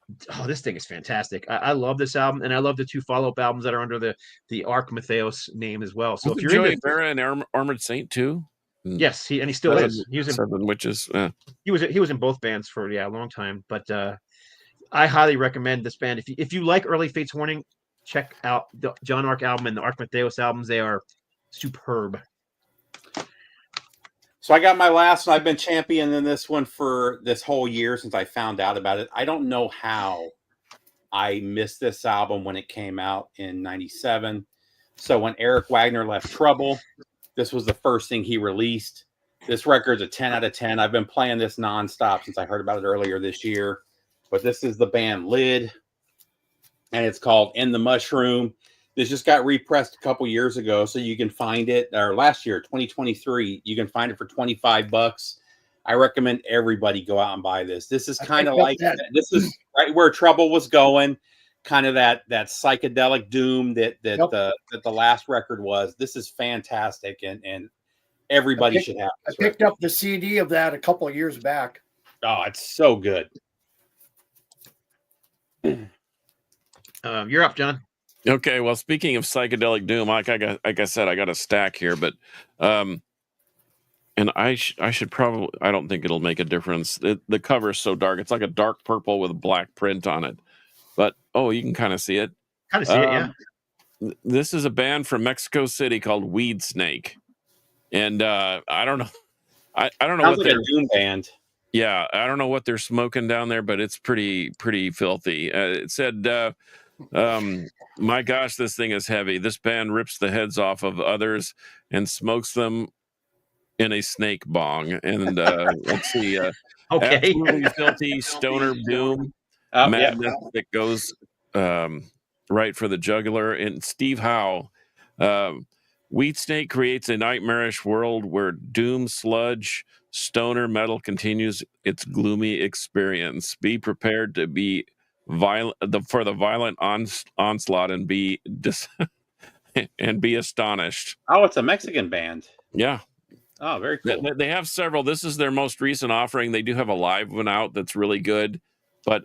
this thing is fantastic. I love this album, and I love the 2 follow-up albums that are under the Ark Matheos name as well. So if you're Joey into, Vera and Armored Saint too. yes, he still is. He was in Seven Witches. he was in both bands for a long time. But I highly recommend this band. If you like early Fates Warning, check out the John Ark album and the Ark Matheos albums. They are superb. So I got my last one. I've been championing this one for this whole year since I found out about it. I don't know how I missed this album when it came out in 97. So when Eric Wagner left Trouble, this was the first thing he released. This record's a 10 out of 10. I've been playing this nonstop since I heard about it earlier this year. But this is the band Lid, and it's called In the Mushroom. This just got repressed a couple years ago, so you can find it, or last year, 2023, you can find it for $25. I recommend everybody go out and buy this. This is kind of like this is right where Trouble was going, kind of that psychedelic doom that the last record was. This is fantastic, and everybody should have this. I picked up the CD of that a couple of years back. Oh, it's so good. You're up, John. Okay, well, speaking of psychedelic doom, like I said, I got a stack here, but and I should probably, I don't think it'll make a difference. The cover is so dark; it's like a dark purple with a black print on it. But you can kind of see it. Kind of see it, yeah. This is a band from Mexico City called Weed Snake, and I don't know, I don't know Sounds what like they're a doom band. Yeah, I don't know what they're smoking down there, but it's pretty filthy. It said, my gosh, this thing is heavy. This band rips the heads off of others and smokes them in a snake bong. And let's see, Okay. absolutely filthy stoner doom madness that goes right for the jugular. And Steve Howe, Weed Snake creates a nightmarish world where doom sludge stoner metal continues its gloomy experience. Be prepared to be violent for the violent onslaught and be and be astonished. Oh, it's a Mexican band. Yeah. Oh, very cool. They have several. This is their most recent offering. They do have a live one out that's really good, but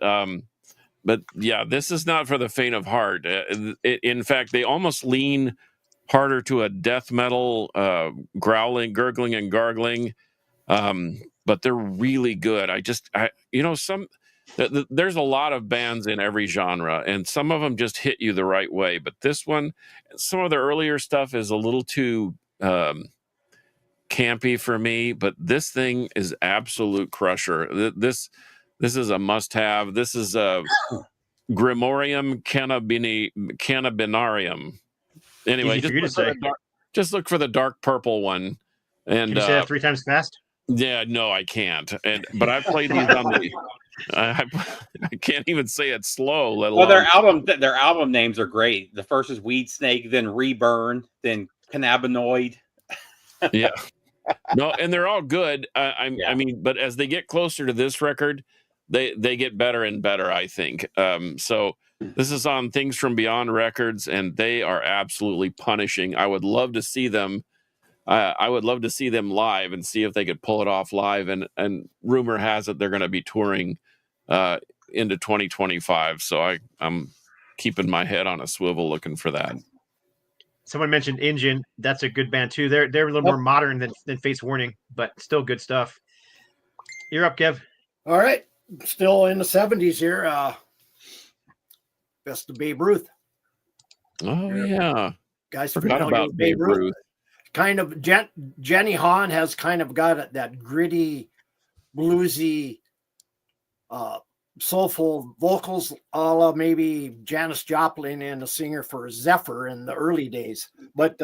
yeah, this is not for the faint of heart. In fact, they almost lean harder to a death metal, growling, gurgling, and gargling. But they're really good. There's a lot of bands in every genre, and some of them just hit you the right way. But this one, some of the earlier stuff is a little too campy for me. But this thing is absolute crusher. This is a must-have. This is a Grimorium Cannabinarium. Anyway, just look for the dark purple one. And can you say that 3 times fast? Yeah, no, I can't. But I've played these on the. I can't even say it slow. Let alone. Well, their album names are great. The first is Weed Snake, then Reburn, then Cannabinoid. Yeah, no, and they're all good. I mean, but as they get closer to this record, they get better and better. I think. So this is on Things from Beyond Records, and they are absolutely punishing. I would love to see them. I would love to see them live and see if they could pull it off live. And rumor has it they're going to be touring into 2025. So I'm keeping my head on a swivel looking for that. Someone mentioned Engine. That's a good band too. They're a little more modern than Fates Warning, but still good stuff. You're up, Kev. All right. Still in the 70s here. Best of Babe Ruth. Oh, yeah. Guys, forgot about Babe Ruth. Kind of Jenny Hahn has kind of got that gritty, bluesy, soulful vocals, a la maybe Janis Joplin and the singer for Zephyr in the early days. But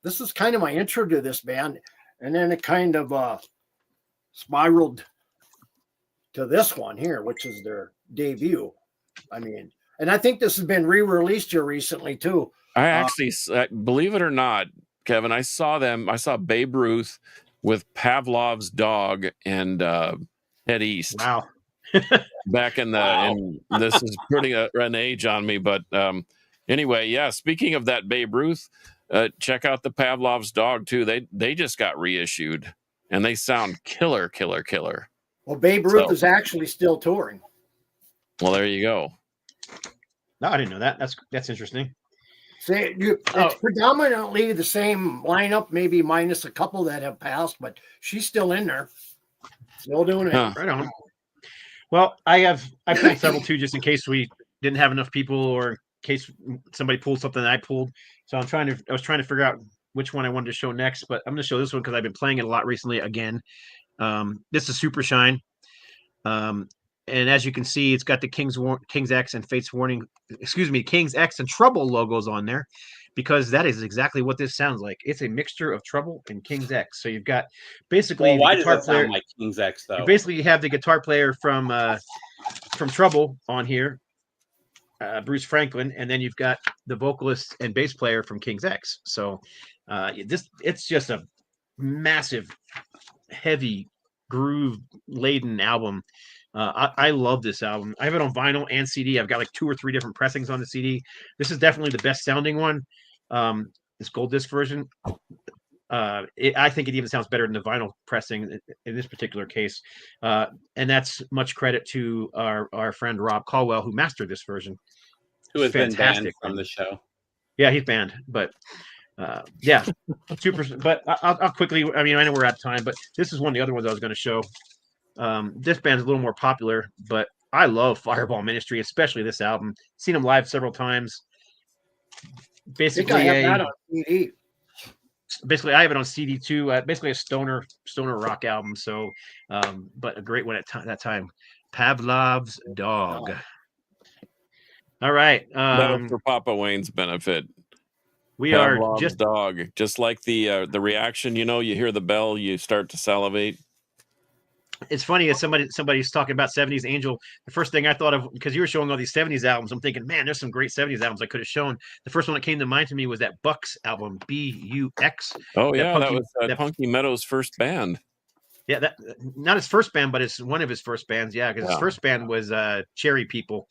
this is kind of my intro to this band, and then it kind of spiraled to this one here, which is their debut. I mean, and I think this has been re-released here recently too. I actually, believe it or not, Kevin, I saw Babe Ruth with Pavlov's dog and Head East. Wow. Back in the, and this is putting an age on me, but anyway, yeah. Speaking of that Babe Ruth, check out the Pavlov's dog too. They just got reissued, and they sound killer. Well, Babe Ruth is actually still touring. Well, there you go. No, I didn't know that. That's interesting. It's predominantly the same lineup, maybe minus a couple that have passed, but she's still in there, still doing it. Huh. Right on. Well, I pulled several too, just in case we didn't have enough people, or in case somebody pulled something that I pulled. So I was trying to figure out which one I wanted to show next, but I'm going to show this one because I've been playing it a lot recently again. This is Super Shine. And as you can see, it's got the King's X and Fate's Warning, King's X and Trouble logos on there, because that is exactly what this sounds like. It's a mixture of Trouble and King's X. So you've got basically why does that sound like King's X though? You have the guitar player from Trouble on here, Bruce Franklin, and then you've got the vocalist and bass player from King's X. So it's just a massive, heavy, groove laden album. I love this album. I have it on vinyl and CD. I've got like 2 or 3 different pressings on the CD. This is definitely the best sounding one. This gold disc version. I think it even sounds better than the vinyl pressing in this particular case. And that's much credit to our friend Rob Caldwell, who mastered this version. Who has been banned from the show. Yeah, he's banned, but yeah, super. But I'll quickly. I mean, I know we're out of time, but this is one of the other ones I was going to show. This band's a little more popular, but I love Fireball Ministry, especially this album. Seen them live several times. Basically, I have that on CD. Basically, I have it on CD too. Basically, a stoner rock album. So, but a great one at that time. Pavlov's Dog. All right. That was for Papa Wayne's benefit. We Pavlov's are just dog, just like the reaction. You hear the bell, you start to salivate. It's funny as somebody's talking about 70s Angel. The first thing I thought of, because you were showing all these 70s albums, I'm thinking, man, there's some great 70s albums I could have shown. The first one that came to mind to me was that Bucks album, Bux. Oh yeah, that was Punky Meadows' first band. Yeah, that not his first band, but it's one of his first bands. Yeah, because his first band was Cherry People.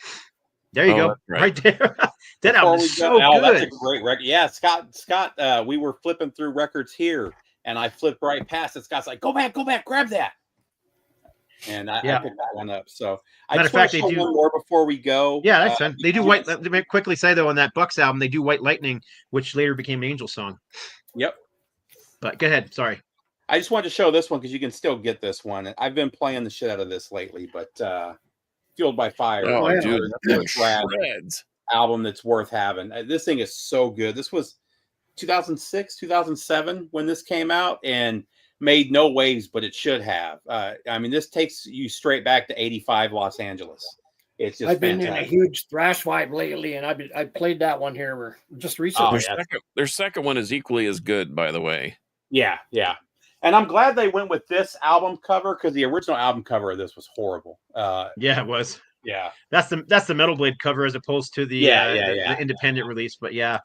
There you go, right there. That album is so good. That's a great record. Yeah, Scott. We were flipping through records here, and I flipped right past it. Scott's like, "Go back, grab that." And I picked that one up. So I just want to show one more before we go. Yeah, that's fun. They do White. Let me quickly say though, on that Bucks album, they do White Lightning, which later became Angel Song. Yep. But go ahead. Sorry. I just wanted to show this one because you can still get this one. I've been playing the shit out of this lately, but Fueled by Fire. Oh, dude, that's album that's worth having. This thing is so good. This was 2006, 2007 when this came out, and made no waves, but it should have. I mean, this takes you straight back to '85 Los Angeles. It's just I've been in a huge thrash vibe lately, and I played that one here just recently. Their second one is equally as good, by the way. Yeah. And I'm glad they went with this album cover because the original album cover of this was horrible. Yeah, it was. Yeah, that's the Metal Blade cover as opposed to the the independent release. But yeah,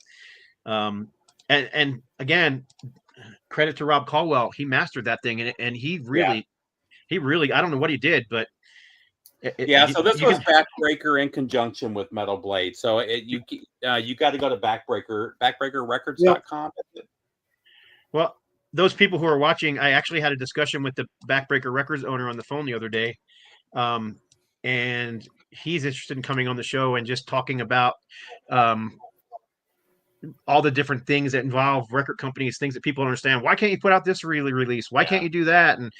and again, credit to Rob Caldwell. He mastered that thing, and he really, I don't know what he did, but so this was Backbreaker in conjunction with Metal Blade. So you got to go to backbreakerrecords.com. Yep. Well, those people who are watching, I actually had a discussion with the Backbreaker Records owner on the phone the other day, and he's interested in coming on the show and just talking about all the different things that involve record companies, things that people don't understand. Why can't you put out this release? Why can't you do that? And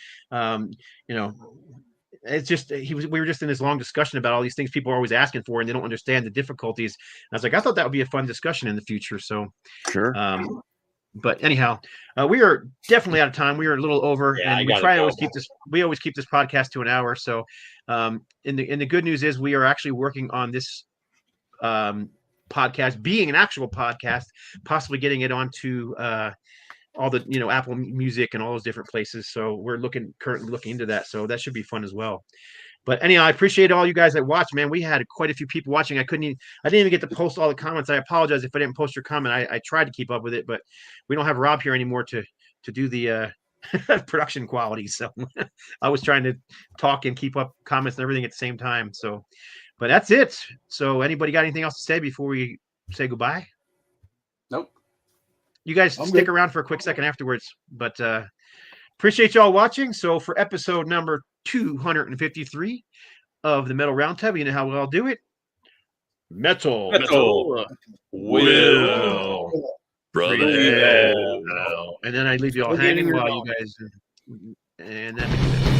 it's just we were just in this long discussion about all these things people are always asking for, and they don't understand the difficulties. And I was like, I thought that would be a fun discussion in the future. So sure. But anyhow, we are definitely out of time. We are a little over, and we try to always keep this. We always keep this podcast to an hour. So, and the good news is we are actually working on this podcast being an actual podcast, possibly getting it onto all the Apple Music and all those different places. So we're currently looking into that. So that should be fun as well. But anyhow, I appreciate all you guys that watched, man. We had quite a few people watching. I didn't even get to post all the comments. I apologize if I didn't post your comment. I tried to keep up with it, but we don't have Rob here anymore to do the production quality. So I was trying to talk and keep up comments and everything at the same time. So, but that's it. So anybody got anything else to say before we say goodbye? Nope. You guys I'm stick good. around for a quick second afterwards, but appreciate y'all watching. So for episode number 253 of the Metal Roundtable, you know how we all do it. Metal will brother. and then I leave you all We're getting hanging your while you dog. guys and then